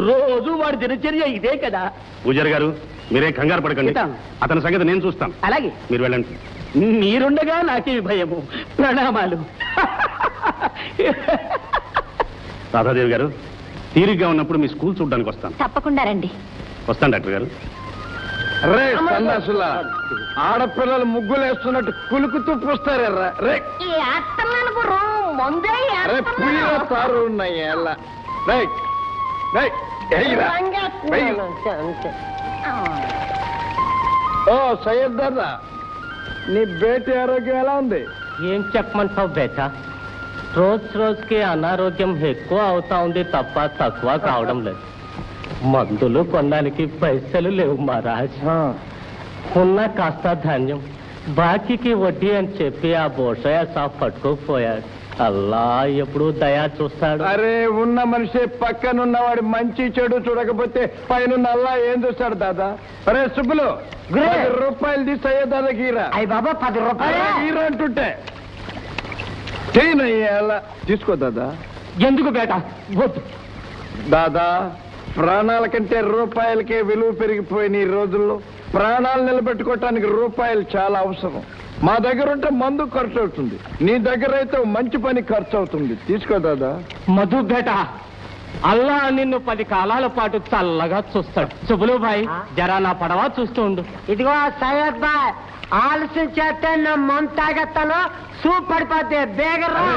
రోజు వాడి దినచర్య ఇదే కదా. పూజారి గారు, మీరేం కంగారు పడకండి. చేద్దాం. అతని సంగతి నేను చూస్తాను. అలాగే, మీరు వెళ్ళండి. మీరుండగా నాకేమి భయము. ప్రణామాలు. రాధాదేవి గారు, తీరిగ్గా ఉన్నప్పుడు మీ స్కూల్ చూడడానికి వస్తాను. తప్పకుండా రండి. వస్తాను డాక్టర్ గారు. రే సన్నాసులా, ఆడపిల్లలు ముగ్గులేస్తున్నట్టు కులుకుతూ పూస్తారా? రే రే పులిలో తారు ఉన్నాయి. ఓ సయ్యద్దారా, నీ బేటి ఆరోగ్యం ఎలా ఉంది? ఏం చెప్పమంటావు బేటా, రోజుకి అనారోగ్యం ఎక్కువ అవుతా ఉంది తప్ప తక్కువ కావడం లేదు. మందులు కొనడానికి పైసలు లేవు మహారాజ్. ఉన్న కాస్త ధాన్యం బాకీకి వడ్డీ అని చెప్పి ఆ బోషయ్య సాబ్ పట్టుకోపోయాడు. అల్లా ఎప్పుడు దయా చూస్తాడు. అరే, ఉన్న మనిషి పక్కనున్నవాడి మంచి చెడు చూడకపోతే పైన అల్లా ఏం చూస్తాడు దాదా? అరే సుబ్బులు, 10 రూపాయలు తీస్తాయో దాదా గీరా. అయ్యి బాబా, 10 రూపాయలు గీరా అంటుంటే చేయనయ్యా, అలా తీసుకో దాదా. ఎందుకు బేటా? వద్దు దాదా, ప్రాణాల కంటే రూపాయలకే విలువ పెరిగిపోయిన ఈ రోజుల్లో ప్రాణాలు నిలబెట్టుకోవటానికి రూపాయలు చాలా అవసరం. మా దగ్గర ఉంటే మందు ఖర్చు అవుతుంది, నీ దగ్గర అయితే మంచి పని ఖర్చు అవుతుంది. తీసుకో దాదా. మధు బేటా, అల్లా నిన్ను 10 కాలాల పాటు చల్లగా చూస్తాడు. సుబ్బులు భాయ్, జరా నా పడవ చూస్తూ ఉండు. ఇదిగో సయ్యద్ బాయ్, ఆలస్యం చేస్తే నా మంత తాగెత్తాను, సూప్ పడిపోతే బేగరా.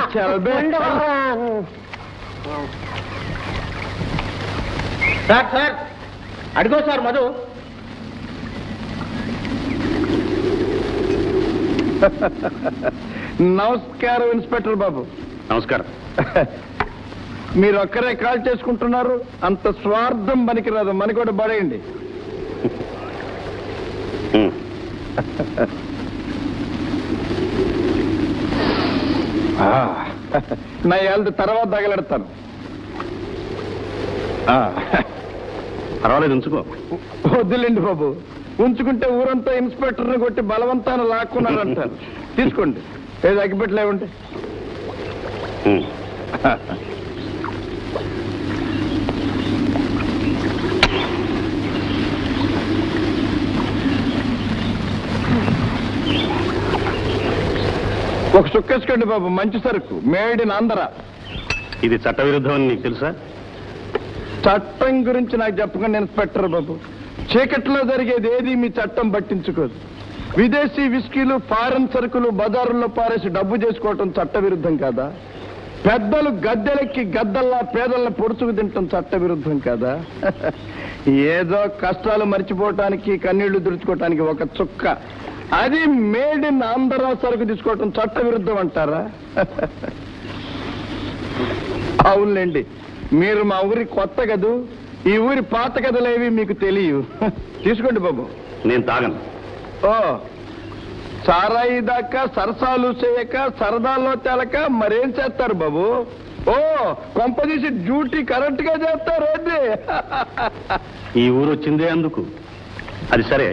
సార్, అడిగో సార్ మధు. నమస్కారం ఇన్స్పెక్టర్ బాబు. నమస్కారం. మీరు ఒక్కరే కాల్ చేసుకుంటున్నారు, అంత స్వార్థం పనికిరాదు, మనకి కూడా పడేయండి. నా ఏళ్ళ తర్వాత తగలెడతాను. పర్వాలేదు, ఉంచుకో. వద్దులేండి బాబు, ఉంచుకుంటే ఊరంతా ఇన్స్పెక్టర్ని కొట్టి బలవంతాన్ని లాక్కున్నారంటారు. తీసుకోండి, ఏది అగ్గిపెట్టలేవండి. ఒక చుక్కేసుకోండి బాబు, మంచి సరుకు, మేడ్ ఇన్ ఆంధ్ర. ఇది చట్టవిరుద్ధం అని నీకు తెలుసా? చట్టం గురించి నాకు చెప్పకండి ఇన్స్పెక్టర్ బాబు. చీకట్లో జరిగేది ఏది మీ చట్టం పట్టించుకోదు. విదేశీ విస్కీలు, ఫారెన్ సరుకులు బజారుల్లో పారేసి డబ్బు చేసుకోవటం చట్టవిరుద్ధం కాదా? పెద్దలు గద్దెలెక్కి గద్దల్లా పేదల్ని పొడుచుకు తింటాం చట్టవిరుద్ధం కాదా? ఏదో కష్టాలు మర్చిపోవటానికి, కన్నీళ్లు తుడుచుకోవటానికి ఒక చుక్క, అది మేడ్ ఇన్ ఆంధ్ర సరుకు తీసుకోవటం చట్టవిరుద్ధం అంటారా? అవునులేండి, మీరు మా ఊరి కొత్త కదూ, ఈ ఊరి పాత కథలేవి మీకు తెలియవు. తీసుకోండి బాబు. నేను తాగను. ఓ, సారాయి దాకా సరసాలు చేయక, సరదాల్లో తేలక మరేం చేస్తారు బాబు? ఓ, కొంపదీసి డ్యూటీ కరెక్ట్ గా చేస్తారు ఏంటి? ఈ ఊరు వచ్చిందే అందుకు. అది సరే,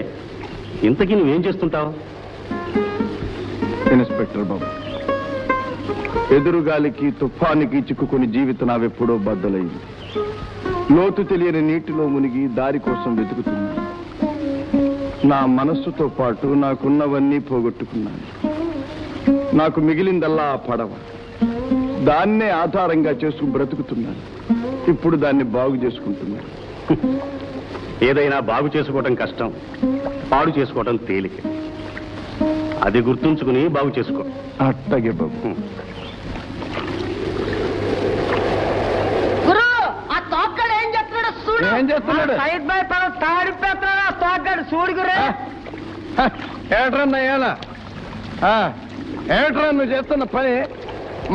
ఇంతకీ నువ్వేం చేస్తుంటావు? ఇన్స్పెక్టర్ బాబు, ఎదురుగాలికి తుఫానికి చిక్కుకుని జీవితం నావెప్పుడో బద్దలైంది. లోతు తెలియని నీటిలో మునిగి దారి కోసం వెతుకుతుంది. నా మనస్సుతో పాటు నాకున్నవన్నీ పోగొట్టుకున్నాను. నాకు మిగిలిందల్లా ఆ పడవ. దాన్నే ఆధారంగా చేసుకుని బ్రతుకుతున్నాను. ఇప్పుడు దాన్ని బాగు చేసుకుంటున్నాను. ఏదైనా బాగు చేసుకోవటం కష్టం, పాడు చేసుకోవటం తేలిక. అది గుర్తుంచుకుని బాగు చేసుకో. అట్టగే బాబు. గురు, ఆ తోక్కడు ఏం చెప్తున్నాడు చూడు. ఏం చేస్తున్నాడు? సైడ్ బై పరం తాడిపోతున్నాడు ఆ తోక్కడు చూడు గురు. ఏట్రన్నా ఏలా ఏట్రా నువ్వు చేస్తున్న పని?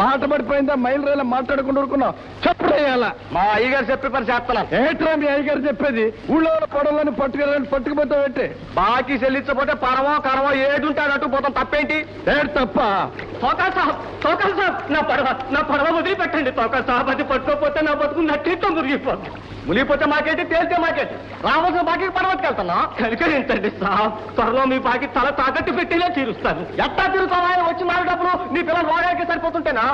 మాట పడిపోయిందా? మైలు రైలు మాట్లాడకుండా ఊరుకున్నావు. చెప్పేయాలా? మా అయ్యగారు చెప్పే పని చేస్తున్నాను. ఏట్రా మీ అయ్యగారు చెప్పేది? ఊళ్ళో పొడవలని పట్టుకెళ్ళని పట్టుకుపోతావు ఏంటి? బాకీ చెల్లించకపోతే పరమో కరమో ఏడుంటాడు అటు పోతాం, తప్పేంటి? ఏడు తప్ప? తోకాల్ సాబ్ నా పడవ వదిలిపెట్టండి. తోకాల్ సాబ్ అది పట్టుకోపోతే నా బతుకు నట్టితో మురిగిపోతుంది. మునిగిపోతే మాకేంటి, తేలితే మాకేంటి? రావాల్సిన బాకీ పడవకెళ్తున్నా. కనుకరించండి సాబ్, త్వరలో మీ బాకీ తల తాకట్టు పెట్టిలా తీరుస్తాను. ఎట్టా తిరుగుతావా? వచ్చి మారేటప్పుడు నీ పిల్లలు వాడడానికి సరిపోతుంటేనా?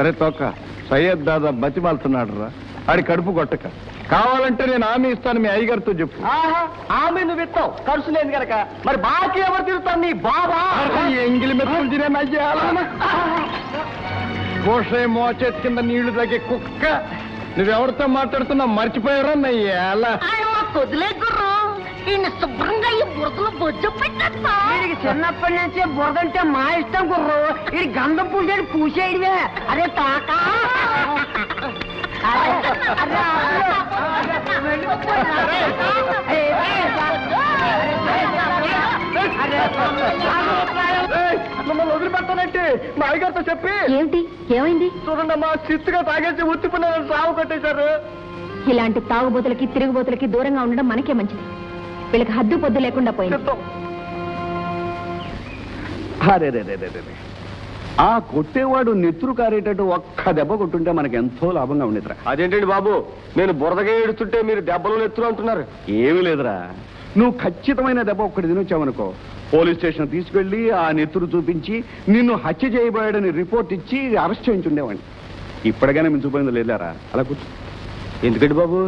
అరే తోక, సయ్యద్ దాదా బతిమాలుతున్నాడు రా. ఆడి కడుపు కొట్టక. కావాలంటే నేను హామీ ఇస్తాను, మీ అయ్యగారితో చెప్పు. ఆమె నువ్వు ఇస్తావు, ఖర్చు లేదు కనుక. మరి బాకీ ఎవరు తిరుగుతాను? నీ బాబా. ఎంగిలి మెతుకులు తినే కోషే మోచేతి కింద నీళ్లు తగ్గే కుక్క. నువ్వెవరితో మాట్లాడుతున్నావు మర్చిపోయారా నయ్యాల? కొద్దులే గుర్రు, ఈయన శుభ్రంగా ఈ బురదలో బొజ్జు పెట్టేస్తా. వీడికి చిన్నప్పటి నుంచి బురదంటే మా ఇష్టం గుర్రు. ఇది గంధం పూసేది పూసేయడమే. అరే తాక మమ్మల్ని వదిలిపెట్టానంటే మా అయ్యగారితో చెప్పి. ఏమిటి, ఏమైంది? చూడండి అమ్మా, చిత్తుగా తాగేసి ఉత్తిపోయిన సాగు కట్టేశారు. ఇలాంటి తాగుబోతులకి తిరుగుబోతులకి దూరంగా ఉండడం మనకే మంచిది. వీళ్ళకి హద్దు పొద్దు లేకుండా పోయింది. ఆ కొట్టేవాడు నెత్తురు కారేటట్టు ఒక్క దెబ్బ కొట్టుంటే మనకి ఎంతో లాభంగా ఉండేదిరా. అదేంటండి బాబు, నేను బురదగా ఏడుస్తుంటే మీరు దెబ్బలు నెత్తులు అంటున్నారు? ఏమీ లేదురా, నువ్వు ఖచ్చితమైన దెబ్బ ఒక్కటి తినొచ్చావనుకో, పోలీస్ స్టేషన్ తీసుకెళ్లి ఆ నెత్తురు చూపించి నిన్ను హత్య చేయబోయాడని రిపోర్ట్ ఇచ్చి అరెస్ట్ చేయించుండేవాడిని. ఇప్పటికైనా మించిపోయింది లేదారా? అలా కూర్చో. ఎందుకండి బాబు?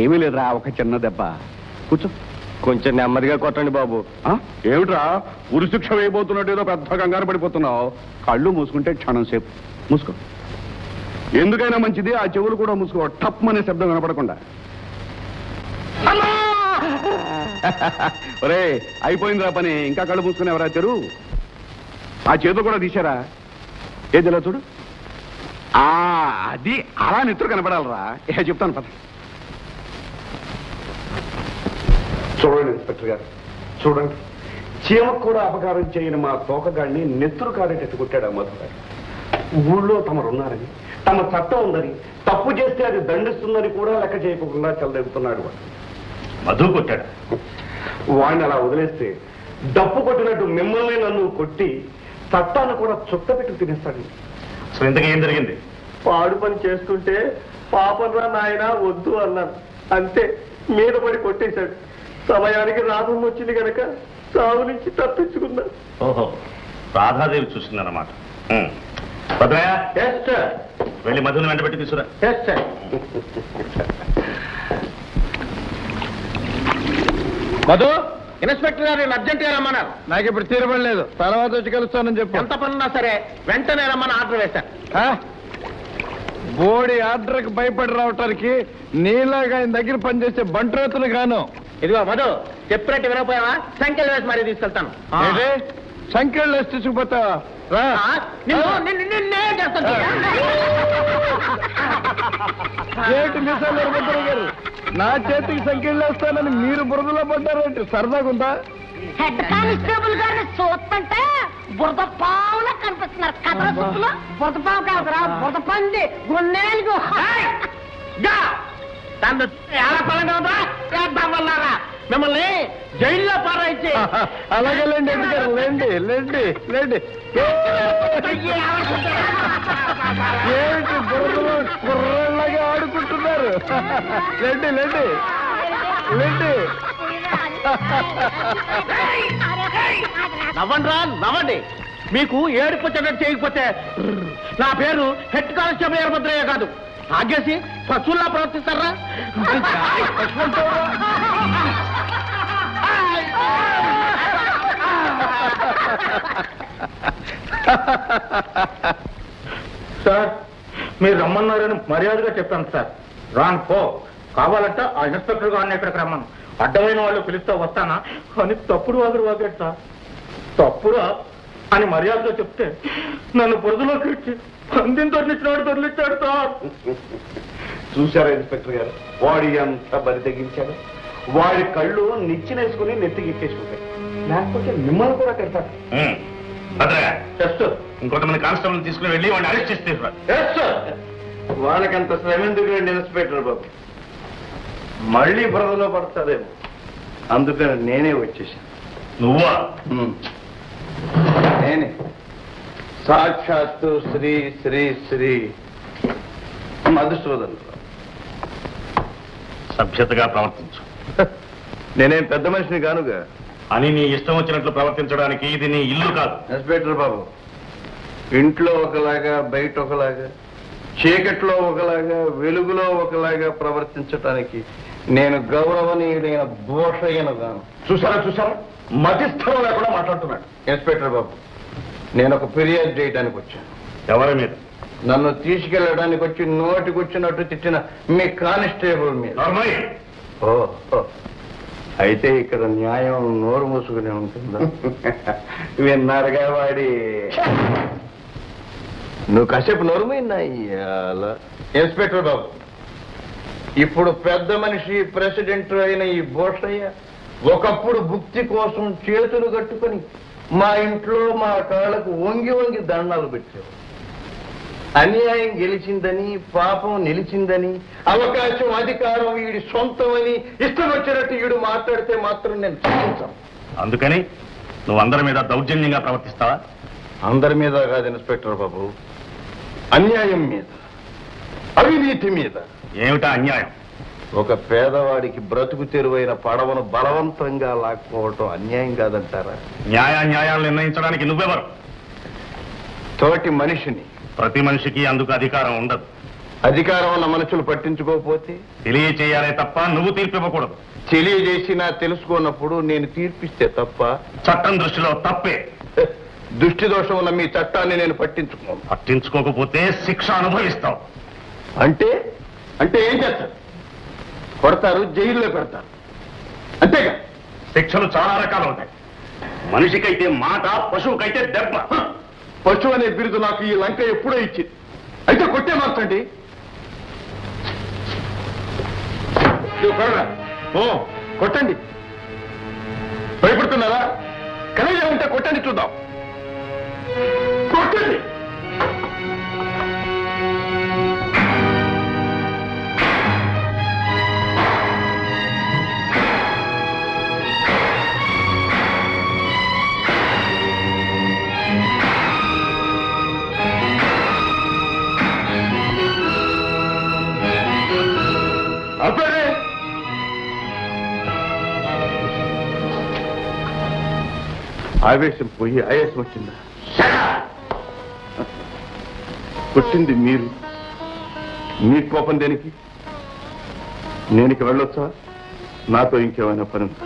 ఏమీ లేదురా, ఒక చిన్న దెబ్బ. కూర్చో. కొంచెం నెమ్మదిగా కొట్టండి బాబు. ఏమిట్రా, ఉరిశిక్ష వేయబోతున్నట్టు ఏదో పెద్ద కంగారు పడిపోతున్నావు? కళ్ళు మూసుకుంటే క్షణం సేపు మూసుకో. ఎందుకైనా మంచిది ఆ చెవులు కూడా మూసుకో, టప్ అనే శబ్దం వినపడకుండా. ఒరే, అయిపోయిందిరా పని, ఇంకా కళ్ళు మూసుకుని ఎవరా తెరు? ఆ చేతులు కూడా తీశారా? ఏది ఇలా చూడు. అది అలా నెత్తురు కనపడాలరా. చెప్తాను పద. చూడండి ఇన్స్పెక్టర్ గారు, చూడండి, చీమకు కూడా అపకారం చేయని మా తోకగాడిని నెత్తురు కారేటట్టు కొట్టాడు ఆ మధు గారు. ఊళ్ళో తమరున్నారని, తమ చట్టం ఉందని, తప్పు చేస్తే అది దండిస్తుందని కూడా లెక్క చేయకుండా చెలదెగుతున్నాడు వాడు. మధు కొట్టాడు. వాడిని అలా వదిలేస్తే డప్పు కొట్టినట్టు మిమ్మల్ని నన్ను కొట్టి చట్టాన్ని కూడా చుట్టపెట్టు తినేస్తాడు. అసలు ఇంతకీ ఏం జరిగింది? పాడు పని చేస్తుంటే పాపంరా నాయన వద్దు అన్నాను, అంతే మీద పడి కొట్టేశాడు. సమయానికి రాధం వచ్చింది కనుక సాగు నుంచి తప్పించుకున్నాను. ఓహో, రాధాదేవి చూసిందన్నమాట. భద్రయ్య, వెళ్ళి మధుని వెంటబెట్టి తీసుకురా. మధు, ఇన్స్పెక్టర్ గారు అర్జెంట్ గా రమ్మన్నారు. నాకు ఇప్పుడు తీరబడలేదు, తర్వాత వచ్చి కలుస్తానని చెప్పు. ఎంత పనున్నా సరే వెంటనే రమ్మని ఆర్డర్ వేశాను. బోడి ఆర్డర్కి భయపడి రావటానికి నీలాగా ఆయన దగ్గర పనిచేసే బంట్రోతులు గాను. ఇదిగో మధు, చెప్పినట్టు వినకపోయావా? సంఖ్యలు వేసి మరీ తీసుకెళ్తాను. ఏంటి? సంఖ్యలు వేసి తీసుకుపోతావా? రా. ఏంటి మిసాల్ వీరభద్రయ్య గారు, నా చేతికి సంఖ్యలు వేస్తానని మీరు బురదలో పడ్డారేంటి? సరదాగుందా? హెడ్ కానిస్టేబుల్ గారిని చూస్తుంటే బురద పావులా కనిపిస్తున్నారు. కథల సుత్తులో బురద పావు కాదురా, బురద పంది గుండెలకు. మిమ్మల్ని జైల్లో పారాయించి అలాగే లేండి ఎందుకంటే లేండి లేండి లేండి. ఏంటి బురదలో కుర్రలాగా ఆడుకుంటున్నారు? లేండి లేండి లేండి. నవ్వండి, నవ్వండి. మీకు ఏడుపు వచ్చేటట్టు చేయకపోతే నా పేరు హెడ్ కానిస్టేబుల్ వీరభద్రయ్య కాదు. ఆగేసి పశువుల్లా ప్రవర్తిస్తారా? సార్, మీరు రమ్మన్నారని మర్యాదగా చెప్పాను సార్. రాను పో, కావాలంటే ఆ ఇన్స్పెక్టర్ గారిని ఇక్కడికి రమ్మను. అడ్డమైన వాళ్ళు పిలుస్తా వస్తానా అని తప్పుడు వాగుడు వాగాడు సార్. తప్పుడా అని మర్యాదగా చెప్తే నన్ను బురదలోకి ఇచ్చి పందిని తొలిచాడు సార్. చూశారా ఇన్స్పెక్టర్ గారు, వాడి అంతా బరి తగ్గించాడు. వాడి కళ్ళు నిచ్చినేసుకుని నెత్తికెక్కేసుకుంటాయి. లేకపోతే మిమ్మల్ని కూడా కడతారు. ఇంకొంతమంది కానిస్టేబుల్ తీసుకుని వెళ్ళి వాడిని అరెస్ట్ చేస్తే వాళ్ళకంత శ్రమ ఎందుకు ఇన్స్పెక్టర్ బాబు? మళ్ళీ బురదలో పడతారేమో, అందుకని నేనే వచ్చేసాను. నువ్వా? నేనే సాక్షాత్తు శ్రీ శ్రీ శ్రీ మధుసూదన్. సభ్యతగా ప్రవర్తించు. నేనేం పెద్ద మనిషిని కానుగా అని నీ ఇష్టం వచ్చినట్లు ప్రవర్తించడానికి ఇది నీ ఇల్లు కాదు. ఇన్స్పెక్టర్ బాబు, ఇంట్లో ఒకలాగా బయట ఒకలాగా, చీకట్లో ఒకలాగా వెలుగులో ఒకలాగా ప్రవర్తించటానికి నేను గౌరవనీయుడైన భూషయ్యను గాను. చూసారా మతిస్థలం లేకుండా మాట్లాడుతున్నాడు. ఇన్స్పెక్టర్ బాబు, నేను ఒక ఫిర్యాదు చేయడానికి వచ్చాను. ఎవరి మీద? నన్ను తీసుకెళ్ళడానికి వచ్చి నోటికొచ్చినట్టు తిట్టిన మీ కానిస్టేబుల్ మీద. ఓ, అయితే ఇక్కడ న్యాయం నోరు మూసుకునే ఉంటుందా? విన్నారుగా వాడి. నువ్వు కాసేపు నోరుమైనా ఇయ్యాల. ఇన్స్పెక్టర్ బాబు, ఇప్పుడు పెద్ద మనిషి ప్రెసిడెంట్ అయిన ఈ భూషయ్య ఒకప్పుడు భుక్తి కోసం చేతులు కట్టుకుని మా ఇంట్లో మా కాళ్ళకు వంగి వంగి దండాలు పెట్టావు. అన్యాయం గెలిచిందని, పాపం నిలిచిందని, అవకాశం అధికారం వీడి సొంతమని ఇష్టం వచ్చినట్టు వీడు మాట్లాడితే మాత్రం నేను క్షమించాను. అందుకని నువ్వు అందరి మీద దౌర్జన్యంగా ప్రవర్తిస్తావా? అందరి మీద కాదు ఇన్స్పెక్టర్ బాబు, అన్యాయం మీద, అవినీతి మీద. ఏమిటా అన్యాయం? ఒక పేదవాడికి బ్రతుకు తెరువైన పడవను బలవంతంగా లాక్కోవటం అన్యాయం కాదంటారా? న్యాయాలు నిర్ణయించడానికి నువ్వెవరు? తోటి మనిషిని. ప్రతి మనిషికి అందుకు అధికారం ఉండదు. అధికారం ఉన్న మనుషులు పట్టించుకోకపోతే తెలియచేయాలే తప్ప నువ్వు తీర్పు ఇవ్వకూడదు. తెలియజేసినా తెలుసుకున్నప్పుడు నేను తీర్పిస్తే తప్ప? చట్టం దృష్టిలో తప్పే. దృష్టి దోషం ఉన్న మీ చట్టాన్ని నేను పట్టించుకోను. పట్టించుకోకపోతే శిక్ష అనుభవిస్తావు. అంటే అంటే ఏం చేస్తారు? కొడతారు, జైల్లో పెడతారు, అంతేగా? శిక్షలు చాలా రకాలు ఉంటాయి. మనిషికైతే మాట, పశువుకైతే దెబ్బ. పశువు అనే బిరుదు నాకు ఈ లంక ఎప్పుడో ఇచ్చింది. అయితే కొట్టే మార్చండి. కొట్టండి. భయపడుతున్నారా? కనీసం ఉంటే కొట్టండి, చూద్దాం. కొట్టండి. అబ్బరే, ఆవేశం పోయి ఆయాసం వచ్చిందా? కొట్టింది మీరు, మీ కోపం దేనికి? నేను ఇక వెళ్ళొచ్చా? నాతో ఇంకేమైనా పని ఉందా?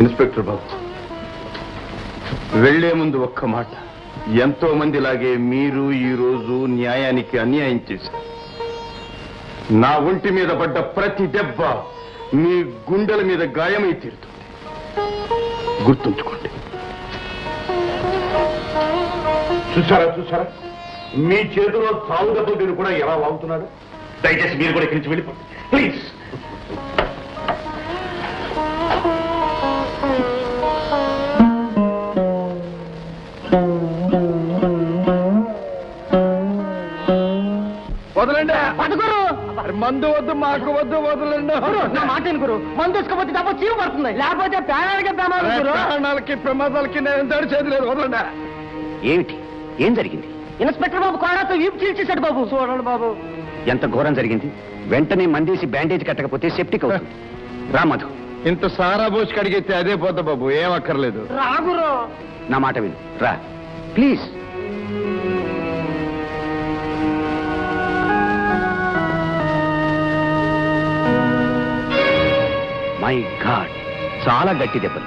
ఇన్స్పెక్టర్ బాబు, వెళ్లే ముందు ఒక్క మాట. ఎంతో మందిలాగే మీరు ఈ రోజు న్యాయానికి అన్యాయం చేశారు. నా ఒంటి మీద పడ్డ ప్రతి దెబ్బ మీ గుండెల మీద గాయమై తీరుతుంది. గుర్తుంచుకోండి. చూసారా మీ చేతిలో చావు దెబ్బలు కూడా ఎలా వాగుతున్నాడు. దయచేసి మీరు కూడా ఇక్కడి నుంచి వెళ్ళిపోండి ప్లీజ్. వదలండి. పట్టుకోరు మందు వద్దు, మాకు వద్దు, వదలండి. నా మాట గురు మందు తీసుకపోతే తప్ప చీవు పడుతుంది, లేకపోతే ప్రాణాలకే ప్రమాదం గురు. ప్రాణాలకి ప్రమాదాలకి నేను ఎంత చేయలేదు. వదలండి. ఏమిటి? ఏం జరిగింది? ఇన్స్పెక్టర్ బాబు కోడాతో వీపు చీల్చేశాడు బాబు. చూడండి బాబు. ఎంత ఘోరం జరిగింది. వెంటనే మందేసి బ్యాండేజ్ కట్టకపోతే సెప్టిక్ అవుతుంది. రా మధు. ఇంత సారా పోసి కడిగితే అదే పోతా బాబు, ఏం అక్కర్లేదు. రాగురు నా మాట విను. రా ప్లీజ్. మై గాడ్, చాలా గట్టి దెబ్బలు.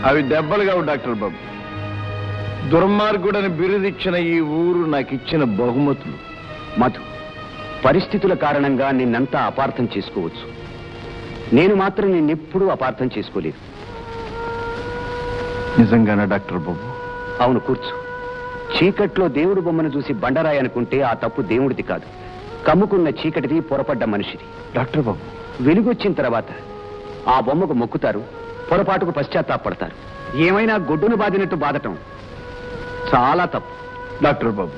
అవి దెబ్బలు కావు డాక్టర్ బాబు. దుర్మార్గుడని బిరుదిచ్చిన ఈ ఊరు నాకు ఇచ్చిన బహుమతులు. మధు, పరిస్థితుల కారణంగా నిన్నంతా అపార్థం చేసుకోవచ్చు. నేను మాత్రం నిన్నెప్పుడూ అపార్థం చేసుకోలేదు. నిజంగానా డాక్టర్ బాబు? అవును, కూర్చో. చీకట్లో దేవుడు బొమ్మను చూసి బండరాయి అనుకుంటే ఆ తప్పు దేవుడిది కాదు, కమ్ముకున్న చీకటిది, పొరపడ్డ మనిషిది. డాక్టర్ బాబు, వెలుగొచ్చిన తర్వాత ఆ బొమ్మకు మొక్కుతారు, పొరపాటుకు పశ్చాత్తాపడతారు. ఏమైనా గొడ్డును బాదినట్టు బాధటం చాలా తప్పు. డాక్టర్ బాబు,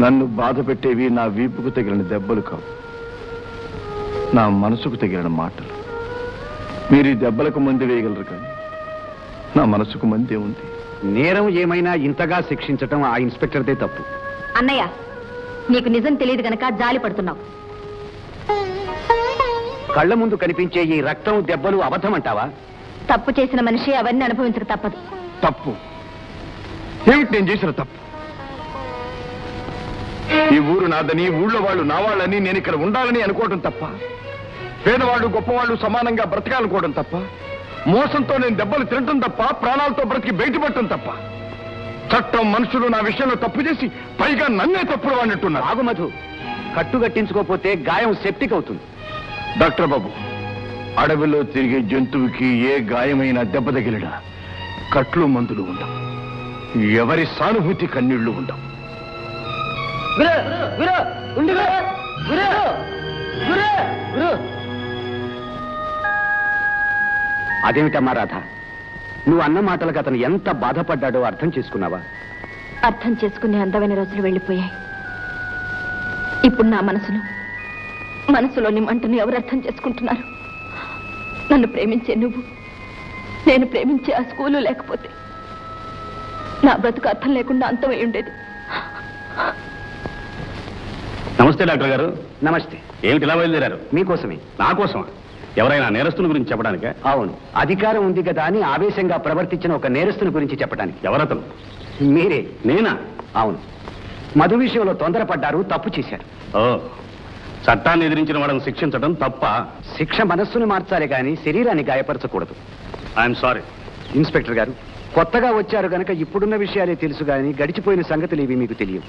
నన్ను బాధ పెట్టేవి నా వీపుకు తగిలిన దెబ్బలు కావు, నా మనసుకు తగిలిన మాటలు. మీరు ఈ దెబ్బలకు మంది వేయగలరు, కానీ నా మనసుకు మందే ఉంది. నేరం ఏమైనా ఇంతగా శిక్షించటం ఆ ఇన్స్పెక్టర్దే తప్పు. అన్నయ్య, నీకు నిజం తెలియదు గనక జాలి పడుతున్నావు. కళ్ళ ముందు కనిపించే ఈ రక్తం, దెబ్బలు అబద్ధం అంటావా? తప్పు చేసిన మనిషి అవన్నీ అనుభవించక తప్పదు. తప్పు ఏమిటి? నేను చేసిన తప్పు. ఈ ఊరు నాదని, ఊళ్ళో వాళ్ళు నా వాళ్ళని, నేను ఇక్కడ ఉండాలని అనుకోవడం తప్ప, పేదవాళ్ళు గొప్పవాళ్ళు సమానంగా బ్రతకాలనుకోవడం తప్ప, మోసంతో నేను దెబ్బలు తినటం తప్ప, ప్రాణాలతో బ్రతికి బయటపడటం తప్ప. చట్టం, మనుషులు నా విషయంలో తప్పు చేసి పైగా నన్నే తప్పుడు వాడినట్టున్నారు. ఆగు మధు, కట్టుగట్టించుకోకపోతే గాయం సెప్టిక్ అవుతుంది. డాక్టర్ బాబు, అడవిలో తిరిగే జంతువుకి ఏ గాయమైన దెబ్బ తగిలినా కట్లు, మందులు ఉండవు. ఎవరి సానుభూతి కన్నీళ్లు ఉండవు. అదేమిటమ్మా రాధ, నువ్వు అన్న మాటలకు అతను ఎంత బాధపడ్డాడో అర్థం చేసుకున్నావా? అర్థం చేసుకునే అందమైన రోజులు వెళ్ళిపోయాయి. ఇప్పుడు నా మనసులోని మంటను ఎవరు అర్థం చేసుకుంటున్నారు? నన్ను ప్రేమించే నువ్వు, నేను ప్రేమించే ఆ స్కూలు లేకపోతే నా బ్రతుకు అర్థం లేకుండా అంతమై ఉండేది. నమస్తే డాక్టర్ గారు. నమస్తే. ఏమిటి ఇలా బయలుదేరారు? మీకోసమే. నా కోసమా? ఎవరైనా నేరస్తుల గురించి చెప్పడానికే? అవును, అధికారం ఉంది కదా అని ఆవేశంగా ప్రవర్తించిన ఒక నేరస్తుని గురించి చెప్పడానికి. ఎవరతను? మీరే. నేనా? అవును, మధు విషయంలో తొందరపడ్డారు, తప్పు చేశారు. ఓ, చట్టాన్ని ఎదిరించిన వాళ్ళని శిక్షించడం తప్ప? శిక్ష మనస్సును మార్చాలి కానీ శరీరాన్ని గాయపరచకూడదు. I'm sorry. ఇన్స్పెక్టర్ గారు, కొత్తగా వచ్చారు గనక ఇప్పుడున్న విషయాలే తెలుసు కానీ గడిచిపోయిన సంగతులు ఏవి మీకు తెలియవు.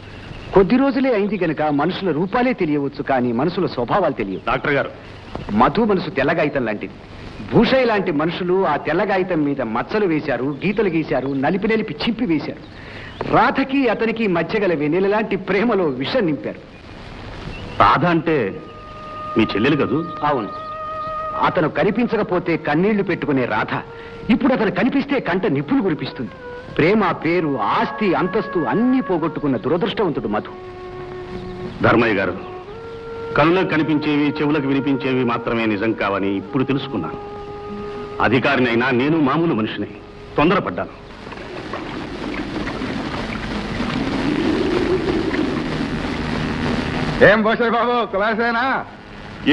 కొద్ది రోజులే అయింది గనక మనుషుల రూపాలే తెలియవచ్చు కానీ మనుషుల స్వభావాలు తెలియవు. డాక్టర్ గారు, మధు మనసు తెల్లగాయితం లాంటిది. భూషయ్య లాంటి మనుషులు ఆ తెల్లగాయితం మీద మచ్చలు వేశారు, గీతలు గీశారు, నలిపి చింపి వేశారు. రాధకి అతనికి మధ్య గల వెన్నెల లాంటి ప్రేమలో విషం నింపారు. రాధ అంటే మీ చెల్లెలు కదూ? అవును, అతను కనిపించకపోతే కన్నీళ్లు పెట్టుకునే రాధ ఇప్పుడు అతను కనిపిస్తే కంట నిప్పులు కురిపిస్తుంది. ప్రేమ, పేరు, ఆస్తి, అంతస్తు అన్నీ పోగొట్టుకున్న దురదృష్టవంతుడు మధు. ధర్మయ్య గారు, కనులకు కనిపించేవి, చెవులకు వినిపించేవి మాత్రమే నిజం కావని ఇప్పుడు తెలుసుకున్నాను. అధికారినైనా నేను మామూలు మనిషిని, తొందరపడ్డాను. ఏం భోషయ్య బాబు, కులాసేనా?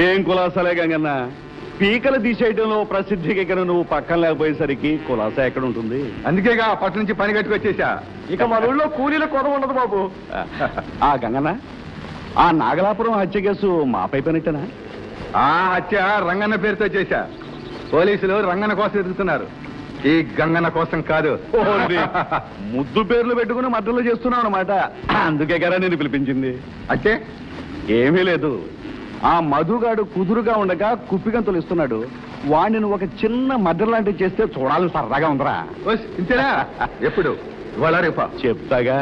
ఏం కులాసలే గంగన్న, పీకలు తీసేయడంలో ప్రసిద్ధికెక్కిన నువ్వు పక్కన లేకపోయేసరికి కులాసా ఎక్కడ ఉంటుంది? అందుకేగా పట్టు నుంచి పని కట్టుకొచ్చేసా. ఇక మన ఊళ్ళో కూలీల కొర ఉండదు బాబు. ఆ గంగన్న, ఆ నాగలాపురం హత్య కేసు మాపై పనిట్టనా? ఆ హత్య రంగన్న పేరుతో చేశా. పోలీసులు రంగన్న కోసం ఎదుగుతున్నారు. ఈ గంగన్న కోసం కాదు. ఓరి, ముద్దు పేర్లు పెట్టుకుని మద్దతులు చేస్తున్నావు అనమాట. అందుకే కదా నేను పిలిపించింది. అంటే ఏమీ లేదు, ఆ మధుగాడు కుదురుగా ఉండగా కుప్పిగంతులు ఇస్తున్నాడు. వాడిని నువ్వు ఒక చిన్న మద్దతు లాంటివి చేస్తే చూడాలని సరదాగా ఉందరా. ఇంతేనా? ఎప్పుడు? ఇవాళ రేపా? చెప్తాగా.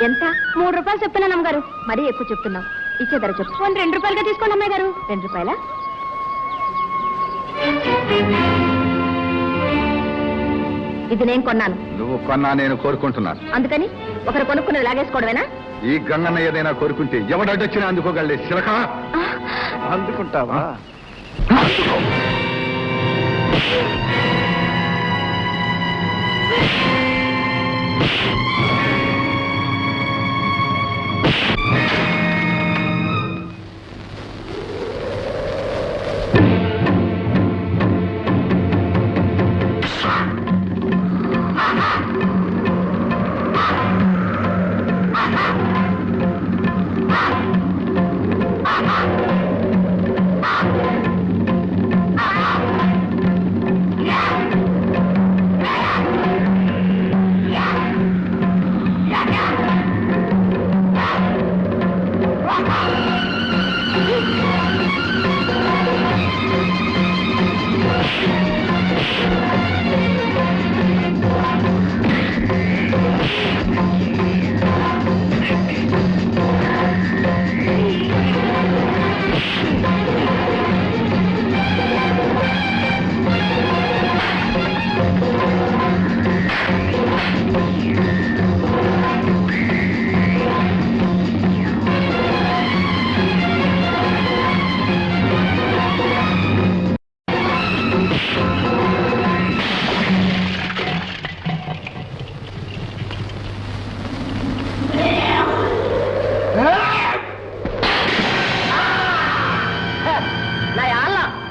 ఎంత? 3 రూపాయలు చెప్తున్నాను అమ్మగారు. మరీ ఎక్కువ చెప్తున్నావు. ఇచ్చే ధర చెప్పు. 2 రూపాయలుగా తీసుకోండి అమ్మాయి గారు. 2 రూపాయలా? ఇది నేను కొన్నాను. నువ్వు కొన్నా నేను కోరుకుంటున్నాను. అందుకని ఒకరు కొనుక్కున్నది లాగేసుకోవడమేనా? ఈ గంగన్న ఏదైనా కోరుకుంటే ఎవడొచ్చినా అందుకోగలే. శిలక అందుకుంటావా?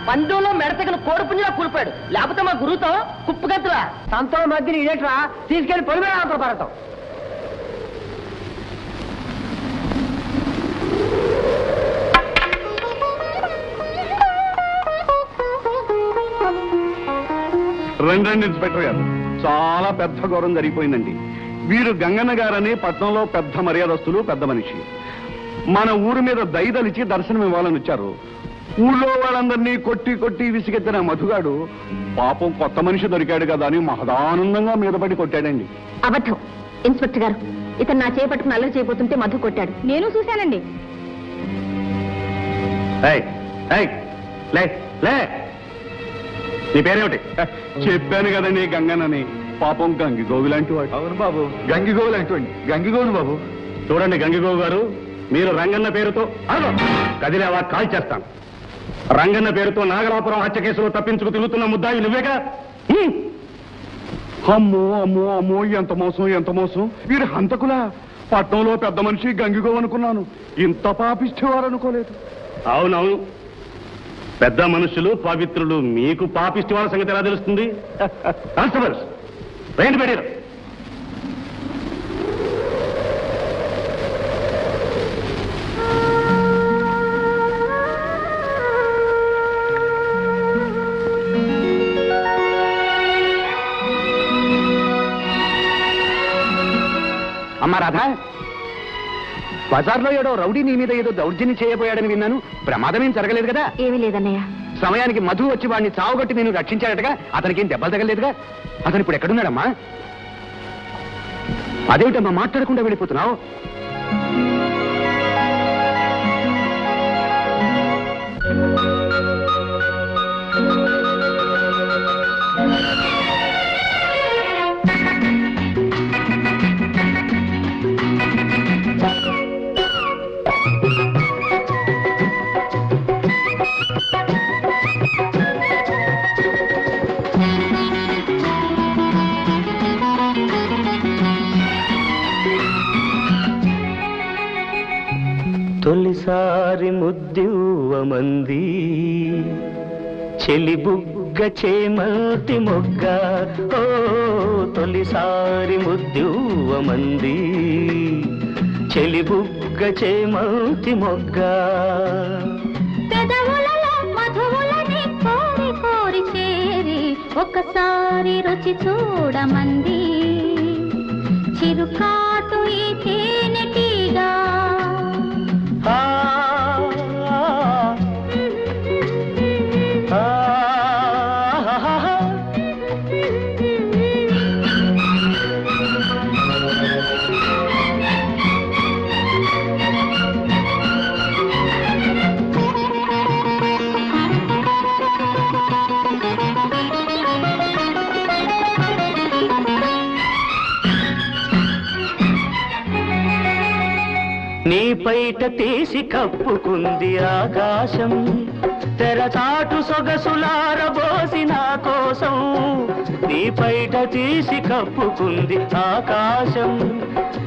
పందులో మెడతగిన కోడిపుంజిలా కూలిపోయాడు. లేకపోతే మా గురువుతో కుప్పగత్తులా సంతో మధ్యని ఇదేట్రా తీసుకెళ్లి పొలిమే పడతాం. రండి ఇన్స్పెక్టర్ గారు, చాలా పెద్ద ఘోరం జరిగిపోయిందండి. వీరు గంగన్న గారని పట్నంలో పెద్ద మర్యాదస్తులు, పెద్ద మనిషి. మన ఊరి మీద దయదలిచి దర్శనం ఇవ్వాలని వచ్చారు. ఊళ్ళో వాళ్ళందరినీ కొట్టి కొట్టి విసిగెత్తిన మధుగాడు పాపం కొత్త మనిషి దొరికాడు కదా అని మహదానందంగా మీద పడి కొట్టాడండి. అబద్ధం ఇన్స్పెక్టర్ గారు. ఇతను నా చేపట్టుకుని అల్లరి చేయబోతుంటే మధు కొట్టాడు. నేను చూశానండి. నీ పేరేమిటి? చెప్పాను కదండి గంగన్నని. పాపం గంగిగోవి లాంటి వాడు. అవును బాబు, గంగిగోవు లాంటి గంగిగోవును బాబు. చూడండి గంగిగోవు గారు, మీరు రంగన్న పేరుతో కదిలేవా కాల్ చేస్తాను. రంగన్న పేరుతో నాగలాపురం హత్య కేసులో తప్పించుకు తిరుగుతున్న ముద్దాయి నువ్వేగా? అమ్మో అమ్మో అమ్మో, ఎంత మోసం ఎంత మోసం. వీరు హంతకులా? పట్నంలో పెద్ద మనిషి గంగిగోవు అనుకున్నాను, ఇంత పాపిష్టేవారు అనుకోలేదు. అవునవును, పెద్ద మనుషులు పవిత్రులు. మీకు పాపిష్టి వాళ్ళ సంగతి ఎలా తెలుస్తుంది? కానిస్టేబుల్స్ రైలు పెట్టారు. అమ్మా రాధా, బజార్లో ఏడో రౌడీ నీ మీద ఏదో దౌర్జన్యం చేయబోయాడని విన్నాను. ప్రమాదమేం జరగలేదు కదా? ఏమీ లేదన్నయ్య. సమయానికి మధు వచ్చి వాడిని చావుగొట్టి నేను రక్షించాడటగా. అతనికి ఏం దెబ్బలు తగలేదుగా? అతను ఇప్పుడు ఎక్కడున్నాడమ్మా? అదేమిటమ్మా మాట్లాడకుండా వెళ్ళిపోతున్నావు? తొలిసారి ముద్దివ్వమంది చెలి బుగ్గ చెలిబుగ్గ చేమతి మొగ్గ ఓ తొలిసారి ముద్దువమంది చెలిబుగ్గ చేమతి మొగ్గ పెదవులలో మధువులని కోరి కోరి చేరి ఒకసారి రుచి చూడమంది చిరుకాటు ఈ తేనెటీగా ఆ, ఆ, ఆ, నీ పైట తీసి కప్పుకుంది ఆకాశం తెరచాటు సొగసులారబోసి నా కోసం నీ పైట తీసి కప్పుకుంది ఆకాశం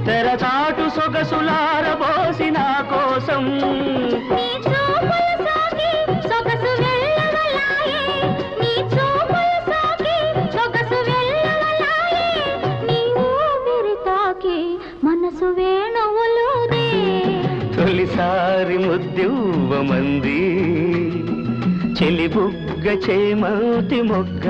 తెరచాటు సొగసులారబోసి నా కోసం నీ చూపులు సోకి సొగసు వెళ్ళవలాయే నీ చూపులు సోకి సొగసు వెళ్ళవలాయే నీ ఊపిరి తాకి మనసు వేణువులుదే తొలిసారి ముద్దువమంది చెలిబుగ్గ చేమతి మొగ్గ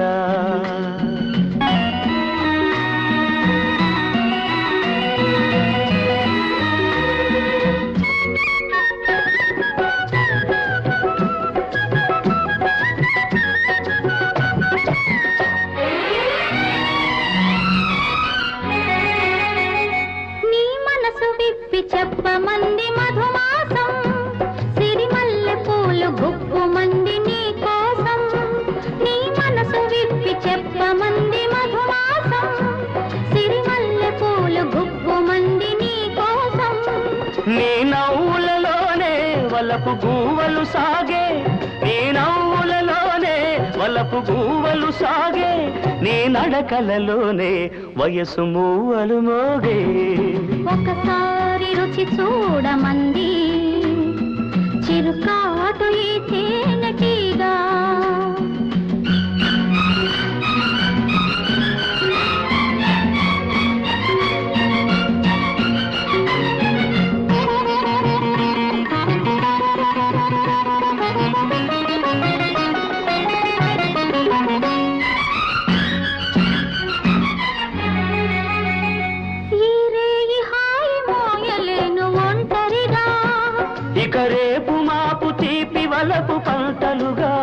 నీ మనసు విప్పి చెప్పమంది మధుమాసం సిరిమల్లె పూలు గుప్పుమంది నీ కోసం నీ మనసు విప్పి చెప్పమంది మధుమాసం సిరిమల్లె పూలు గుప్పుమంది నీ కోసం నీ నవ్వులలోనే వలపు గువ్వలు సాగే నీ నవ్వులలోనే వలపు గువ్వలు సాగే నీ నడకలలోనే వయసు మూవలు మోగే ఒకసారి రుచి చూడమంది చిరుకాటు ఈ తేనెటీగా ఈ రేయి హాయి మోయలేను ఒంటరిగా ఇక రేపు మాపు తీపి వలపు పంటలుగా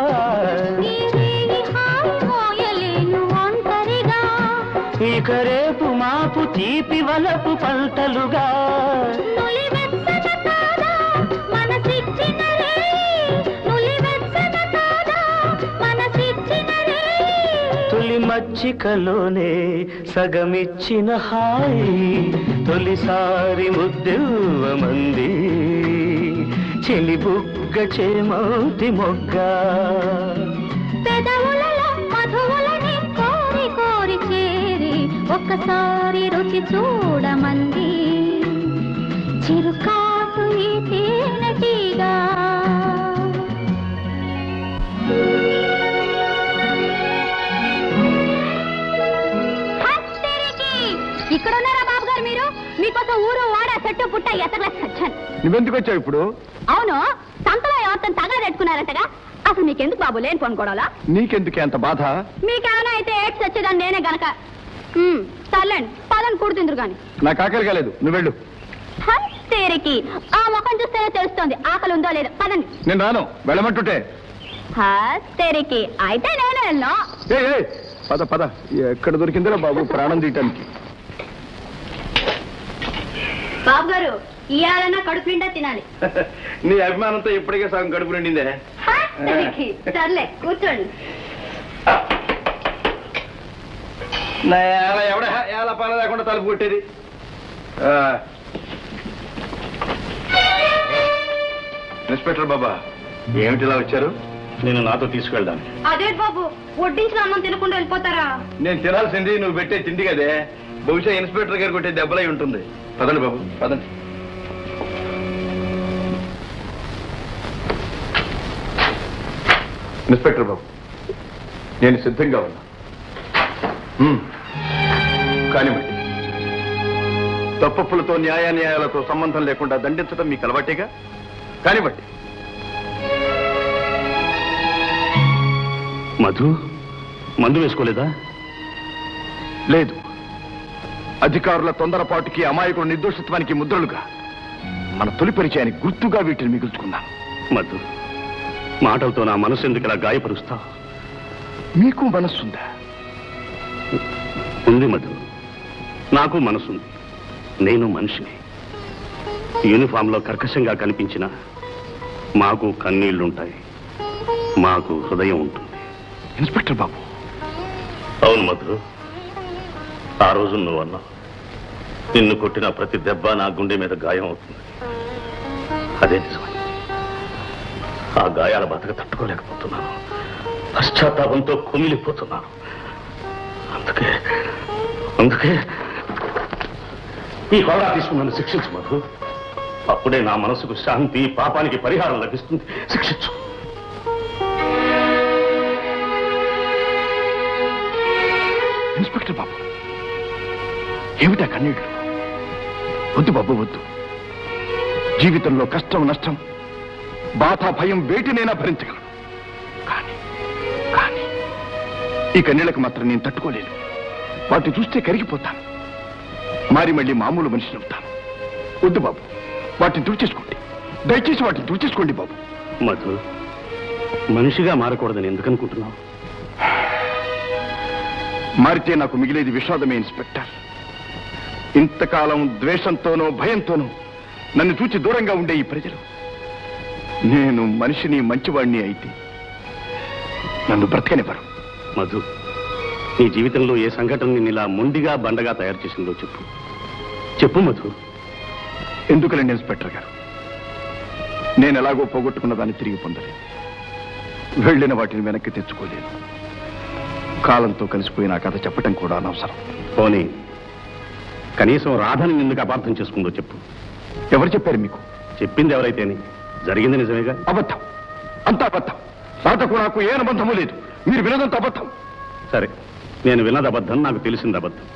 ఈ రేయి హాయి మోయలేను ఒంటరిగా ఇక రేపు మాపు తీపి వలపు పంటలుగా నులివెచ్చన కాదా మనసిచ్చిన రేయి నులివెచ్చన కాదా మనసిచ్చిన రేయి తొలి మచ్చికలోనే సగమిచ్చిన హాయి తొలిసారి ముద్దువమంది చెలిబుగ్గ చేమతి మొగ్గ పెదవులలో మధువులని కోరి కోరి చేరి ఒక్కసారి రుచి చూడమంది చిరుకాటు ఈ తేనెటీగా ఇక్కడ ఉన్నారా బాబు గారు మీరు మీకోసం ఊరు వాడ చెట్టు పుట్ట ఎతగలేసి వచ్చాను నువ్వెందుకు వచ్చావు ఇప్పుడు అవును సంతలో ఎవరితో తగలెట్టుకున్నారంటగా అసలు మీకెందుకు బాబు లేని కొనుక్కోవాలా నీకెందుకే అంత బాధ మీకేమైనా అయితే ఏడ్స్ వచ్చేదాన్ని నేనే గనక సర్లేండి పదని కూడుతుందరు గాని నాకు ఆకలి కాలేదు నువ్వు వెళ్ళు తేరికి ఆ ముఖం చూస్తేనే తెలుస్తోంది ఆకలి ఉందో లేదో పదండి నేను రాను వెళ్ళమంటుంటే తేరికి అయితే నేనే వెళ్ళను ఏ పద పద ఎక్కడ దొరికిందిరా బాబు ప్రాణం తీయటానికి బాబు గారు ఇయాలన్నా కడుపు నిండా తినాలి నీ అభిమానంతో ఇప్పటికే సగం కడుపు నిండిందే సర్లే కూర్చోండి నా ఎవడ ఎలా పని లేకుండా తలుపు కొట్టేది ఇన్స్పెక్టర్ బాబా ఏమిటి ఇలా వచ్చారు? నేను నాతో తీసుకెళ్దాను. అదే బాబు వడ్డించిన అన్నం తినకుండా వెళ్ళిపోతారా? నేను తినాల్సింది నువ్వు పెట్టే తిండి కదే. బహుశా ఇన్స్పెక్టర్ గారు కొట్టే దెబ్బలై ఉంటుంది. పదండి బాబు పదండి. ఇన్స్పెక్టర్ బాబు నేను సిద్ధంగా ఉన్నా. కానివ్వండి. తప్పప్పులతో న్యాయాలతో సంబంధం లేకుండా దండించడం మీకు అలవాటేగా. కానివ్వండి. మధు మందు వేసుకోలేదా? లేదు. అధికారుల తొందరపాటుకి, అమాయకుల నిర్దోషత్వానికి ముద్రలుగా మన తొలి పరిచయానికి గుర్తుగా వీటిని మిగుల్చుకున్నాను. మధు, మాటలతో నా మనసు ఎందుకు ఇలా గాయపరుస్తావు? మీకు మనస్సుందా? ఉంది మధు, నాకు మనసుంది. నేను మనిషిని. యూనిఫామ్లో కర్కశంగా కనిపించిన మాకు కన్నీళ్లుంటాయి, మాకు హృదయం ఉంటుంది. ఇన్స్పెక్టర్ బాబు. అవును మధు, ఆ రోజు నువ్వు అన్నావు, నిన్ను కొట్టిన ప్రతి దెబ్బ నా గుండె మీద గాయం అవుతుంది. అదే నిజమే. ఆ గాయాల బాధగా తట్టుకోలేకపోతున్నాను. పశ్చాత్తాపంతో కుమిలిపోతున్నాను. అందుకే ఈ హోదా తీసుకుని నన్ను శిక్షించు మధు. అప్పుడే నా మనసుకు శాంతి, పాపానికి పరిహారం లభిస్తుంది. శిక్షించు. ఇన్స్పెక్టర్ బాబు, ఏమిటా కన్నీళ్లు? వద్దు బాబు, వద్దు. జీవితంలో కష్టం, నష్టం, బాధ, భయం వేటినైనా భరించగలను. కానీ ఈ కన్నీళ్లకు మాత్రం నేను తట్టుకోలేను. వాటిని చూస్తే కరిగిపోతాను. మళ్ళీ మామూలు మనిషిని అవుతాను. వద్దు బాబు, వాటిని తుడిచేసుకోండి. దయచేసి వాటిని తుడిచేసుకోండి బాబు. మధు, మనిషిగా మారకూడదని ఎందుకు అనుకుంటున్నావు? మారితే నాకు మిగిలేది విషాదమే ఇన్స్పెక్టర్. ఇంతకాలం ద్వేషంతోనో భయంతోనో నన్ను చూచి దూరంగా ఉండే ఈ ప్రజలు, నేను మనిషిని, మంచివాణ్ణి అయితే నన్ను బ్రతకనివ్వరు. మధు, నీ జీవితంలో ఏ సంఘటన నిన్ను ఇలా మొండిగా, బండగా తయారు చేసిందో చెప్పు మధు. ఎందుకులండి ఇన్స్పెక్టర్ గారు, నేను ఎలాగో పోగొట్టుకున్న దాన్ని తిరిగి పొందలేను. వెళ్ళిన వాటిని వెనక్కి తెచ్చుకోలేను. కాలంతో కలిసిపోయిన ఆ కథ చెప్పటం కూడా అనవసరం. పోనీ కనీసం రాధని ఎందుకు అపార్థం చేసుకుందో చెప్పు. ఎవరు చెప్పారు మీకు? చెప్పింది ఎవరైతేని, జరిగింది నిజమేగా. అబద్ధం, అంతా అబద్ధం. రాధకు నాకు ఏ అనుబంధము లేదు. మీరు వినదంత అబద్ధం. సరే, నేను విన్నది అబద్ధం, నాకు తెలిసింది అబద్ధం.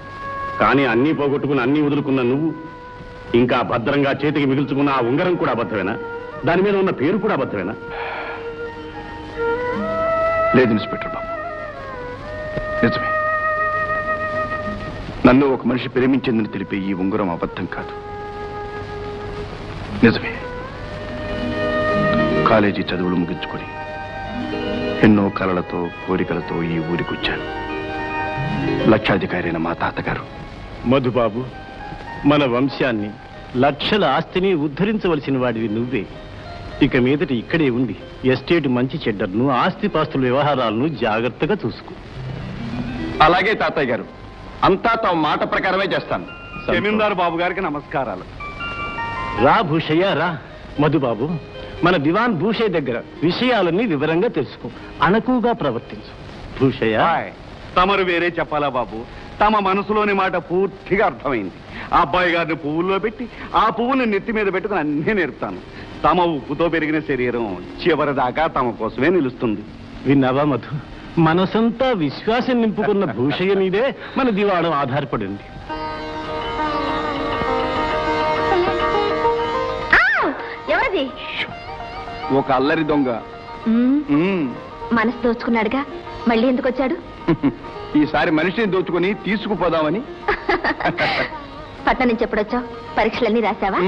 కానీ అన్నీ పోగొట్టుకుని అన్నీ వదులుకున్న నువ్వు, ఇంకా భద్రంగా చేతికి మిగుల్చుకున్న ఆ ఉంగరం కూడా అబద్ధమేనా? దాని మీద ఉన్న పేరు కూడా అబద్ధమేనా? లేదు ఇన్స్పెక్టర్ బాబు, నిజమే. నన్ను ఒక మనిషి ప్రేమించిందని తెలిపే ఈ ఉంగరం అబద్ధం కాదు, నిజమే. కాలేజీ చదువులు ముగించుకొని ఎన్నో కలలతో, కోరికలతో ఈ ఊరికొచ్చాను. లక్షాధికారైన మా తాతగారు. మధుబాబు, మన వంశాన్ని, లక్షల ఆస్తిని ఉద్ధరించవలసిన వాడివి నువ్వే. ఇక మీదట ఇక్కడే ఉండి ఎస్టేట్ మంచి చెడ్డర్ను, ఆస్తిపాస్తుల వ్యవహారాలను జాగ్రత్తగా చూసుకో. అలాగే తాతయ్య గారు, అంతా తమ మాట ప్రకారమే చేస్తాను. జమీందారు బాబు గారికి నమస్కారాలు. రా భూషయ్య, రా. మధుబాబు, మన దివాన్ భూషయ్య దగ్గర విషయాలన్నీ వివరంగా తెలుసుకో, అణకుగా ప్రవర్తించు. భూషయ్య, తమరు వేరే చెప్పాలా బాబు? తమ మనసులోని మాట పూర్తిగా అర్థమైంది. ఆ అబ్బాయి గారిని పువ్వుల్లో పెట్టి, ఆ పువ్వుని నెత్తి మీద పెట్టుకుని అన్నీ నేర్పుతాను. తమ ఉప్పుతో పెరిగిన శరీరం చివరిదాకా తమ కోసమే నిలుస్తుంది. విన్నావా మధు? మనసంతా విశ్వాసం నింపుకున్న భూషయ్య మీదే మన దివాణం ఆధారపడింది. ఎవరది? ఒక అల్లరి దొంగ. మనసు దోచుకున్నాడుగా, మళ్ళీ ఎందుకు వచ్చాడు? ఈసారి మనిషిని దోచుకుని తీసుకుపోదామని. పట్నం నుంచి ఎప్పుడొచ్చావు? పరీక్షలన్నీ రాశావా?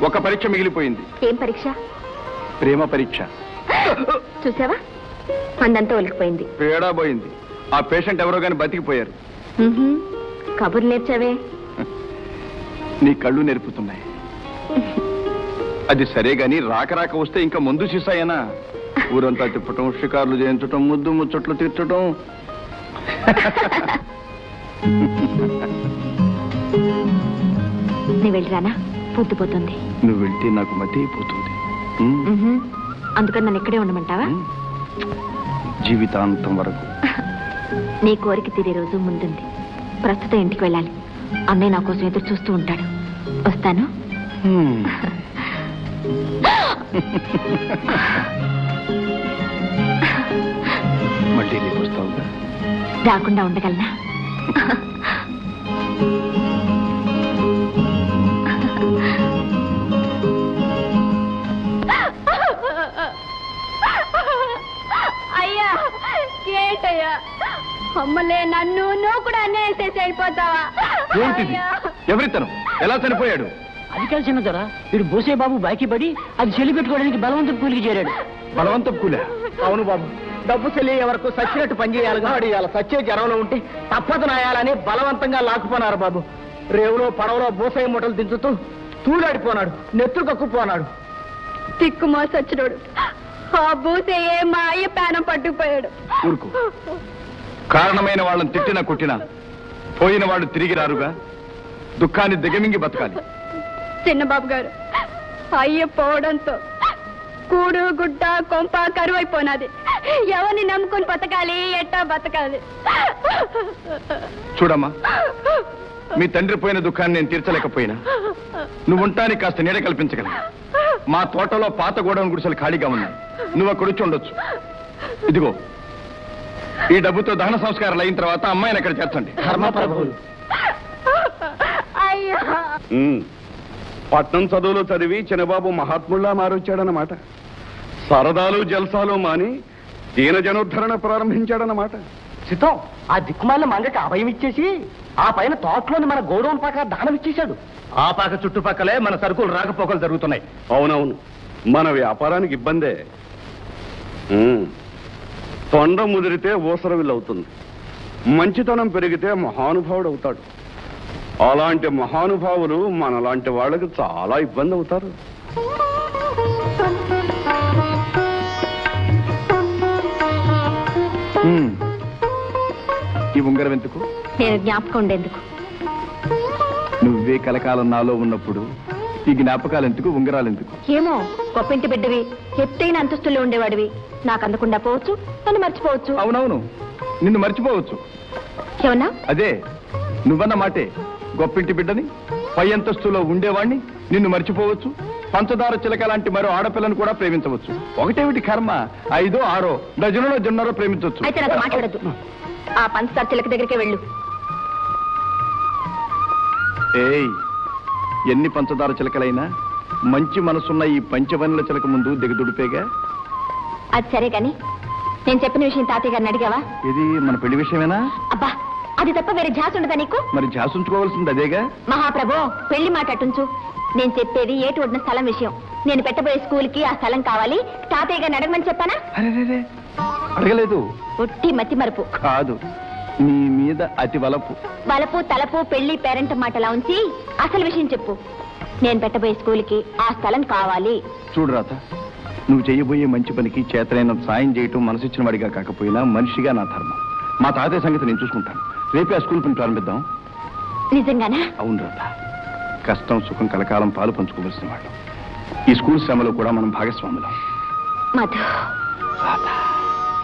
ఒక పరీక్ష మిగిలిపోయింది. ఏం పరీక్ష? ప్రేమ పరీక్ష. చూసావా, మందంతా ఒలికిపోయింది. పేడా పోయింది. ఆ పేషెంట్ ఎవరో గాని బతికిపోయారు. కబుర్లు నేర్చావే? నీ కళ్ళు నేర్పుతున్నాయి. అది సరే గాని రాక రాక వస్తే ఇంకా ముందు సీసాయేనా? ఊరంతా తిప్పటం, షికార్లు చేయించటం, ముద్దు ముచ్చట్లు తీర్చటం. నీ వెళ్ళిరానా? పొద్దుపోతుంది. నువ్వు వెళ్తే నాకు మతి అయిపోతుంది. అందుకని నన్ను ఇక్కడే ఉండమంటావా? జీవితాంతం వరకు. నీ కోరిక తీరే రోజు ముందుంది. ప్రస్తుతం ఇంటికి వెళ్ళాలి. అన్నయ్య నా కోసం ఎదురు చూస్తూ ఉంటాడు. వస్తాను. మళ్ళీ రేపు వస్తావుగా? రాకుండా ఉండగలనా? అయ్యా ఏంటయ్యా, అమ్మలే నన్ను నువ్వు కూడా అన్యాయం చేసి అయిపోతావా? ఏంటిది? ఎవరితను? ఎలా చనిపోయాడు? అది కలిసిన ధర వీడు బోసే బాబు బాకీ పడి అది చెల్లి పెట్టుకోవడానికి బలవంతం కూలికి చేరాడు. బలవంతం కూలా? అవును బాబు, డబ్బు చెల్లి వరకు సచ్చినట్టు పనిచేయాలిగా. వాడు ఇవాళ సచ్చే జ్వరంలో ఉంటే తప్పదు నాయాలని బలవంతంగా లాక్కుపోనారు బాబు. రేవులో పడవలో బోసయ్య మూటలు దించుతూ తూలాడిపోనాడు, నెత్తురు కక్కుపోనాడు. తిక్కుమో సచ్చినోడు, ఆ బూసే మా అయ్య ప్రాణం పట్టుకుపోయాడు. ఊరుకో. కారణమైన వాళ్ళని తిట్టినా కొట్టినా పోయిన వాళ్ళు తిరిగి రారుగా. దుఃఖాన్ని దిగమింగి బతకాలి. చిన్నబాబు గారు, అయ్య పోవడంతో కూడు గుడ్డ కొంప కరువైపోయినది. ఎవరిని నమ్ముకుని బతకాలి, ఎట్టా బతకాలి? చూడమ్మా, మీ తండ్రి పోయిన దుఃఖాన్ని నేను తీర్చలేకపోయినా నువ్వు ఉంటానికి కాస్త నీడ కల్పించగలను. మా తోటలో పాత గోడౌన్ గుడిసెలు ఖాళీగా ఉన్నాయి, నువ్వు అక్కడ వచ్చి ఉండొచ్చు. ఇదిగో, ఈ డబ్బుతో దహన సంస్కారాలు అయిన తర్వాత అమ్మాయిని అక్కడ చేర్చండి. ధర్మప్రభువులు. అయ్యా, పట్నం చదువులు చదివి చిన్నబాబు మహాత్ముల్లా మారొచ్చాడనమాట. సరదాలు జల్సాలు మాని దీన జనోద్ధరణ ప్రారంభించాడనమాట. సిద్ధం, ఆ దిక్కుమాల మంగకి అభయం ఇచ్చేసి ఆ పైన తోటలోని మన గోడౌన్ పాక దానం ఇచ్చేశాడు. ఆ పాక చుట్టుపక్కలే మన సరుకులు రాకపోకలు జరుగుతున్నాయి. అవునవును, మన వ్యాపారానికి ఇబ్బందే. తొండ ముదిరితే ఊసరవిల్లవుతుంది, మంచితనం పెరిగితే మహానుభావుడు అవుతాడు. అలాంటి మహానుభావులు మనలాంటి వాళ్ళకి చాలా ఇబ్బంది అవుతారు. ఈ ఉంగరం ఎందుకు? నేను జ్ఞాపకం ఉండేందుకు. నువ్వే కలకాలం నాలో ఉన్నప్పుడు ఈ జ్ఞాపకాలు ఎందుకు, ఉంగరాలు ఎందుకు? ఏమో, గొప్పింటి బిడ్డవి, ఎత్తైన అంతస్తుల్లో ఉండేవాడివి. నాకు అందకుండా పోవచ్చు, నన్ను మర్చిపోవచ్చు. అవునవును, నిన్ను మర్చిపోవచ్చు. ఏమన్నా? అదే నువ్వన్న మాటే. గొప్పింటి బిడ్డని, పై అంతస్తులో ఉండేవాణ్ణి నిన్ను మర్చిపోవచ్చు. పంచదార చిలక లాంటి మరో ఆడపిల్లను కూడా ప్రేమించవచ్చు. ఒకటేమిటి కర్మ, 5, 6 డజనులో జొన్నరో ప్రేమించవచ్చు. అయితే నాతో మాట్లాడద్దు. ఆ పంచదార చిలక దగ్గరికే వెళ్ళు. ఏయ్, ఎన్ని పంచదార చిలకలైనా మంచి మనసున్న ఈ పంచవనుల చిలక ముందు దిగదుడిపేగా. అది సరే గాని, నేను చెప్పిన విషయం తాతయ్య గారిని అడిగావా? ఇది మన పెళ్లి విషయమేనా? అబ్బా, అది తప్ప వేరే ఝాస్ ఉండదా నీకు? మరి జాసుంచుకోవాల్సింది అదేగా. మహాప్రభు, పెళ్లి మాట అటుంచు. నేను చెప్పేది ఏటి ఒడిన స్థలం విషయం. నేను పెట్టబోయే స్కూల్కి ఆ స్థలం కావాలి. తాతయ్య గారిని అడగమని చెప్పానా? అరే, అడగలేదు. ఒట్టి మతి మరుపు కాదు, నీ మీద అతి వలపు. వలపు తలపు పెళ్లి పేరెంట్ మాటలా ఉంచి అసలు విషయం చెప్పు. నేను పెట్టబోయే స్కూల్కి ఆ స్థలం కావాలి. చూడు రాత, నువ్వు చేయబోయే మంచి పనికి చేతనైన సాయం చేయటం మనసిచ్చిన వాడిగా కాకపోయినా మనిషిగా నా ధర్మం. మా తాతయ్య సంగతి నేను చూసుకుంటాను. రేపే ఆ స్కూల్ పని ప్రారంభిద్దాం. నిజంగానా? అవును రాత, కష్టం సుఖం కలకాలం పాలు పంచుకోవలసిన వాళ్ళు. ఈ స్కూల్ శ్రమలో కూడా మనం భాగస్వాములం. మధు, రాత.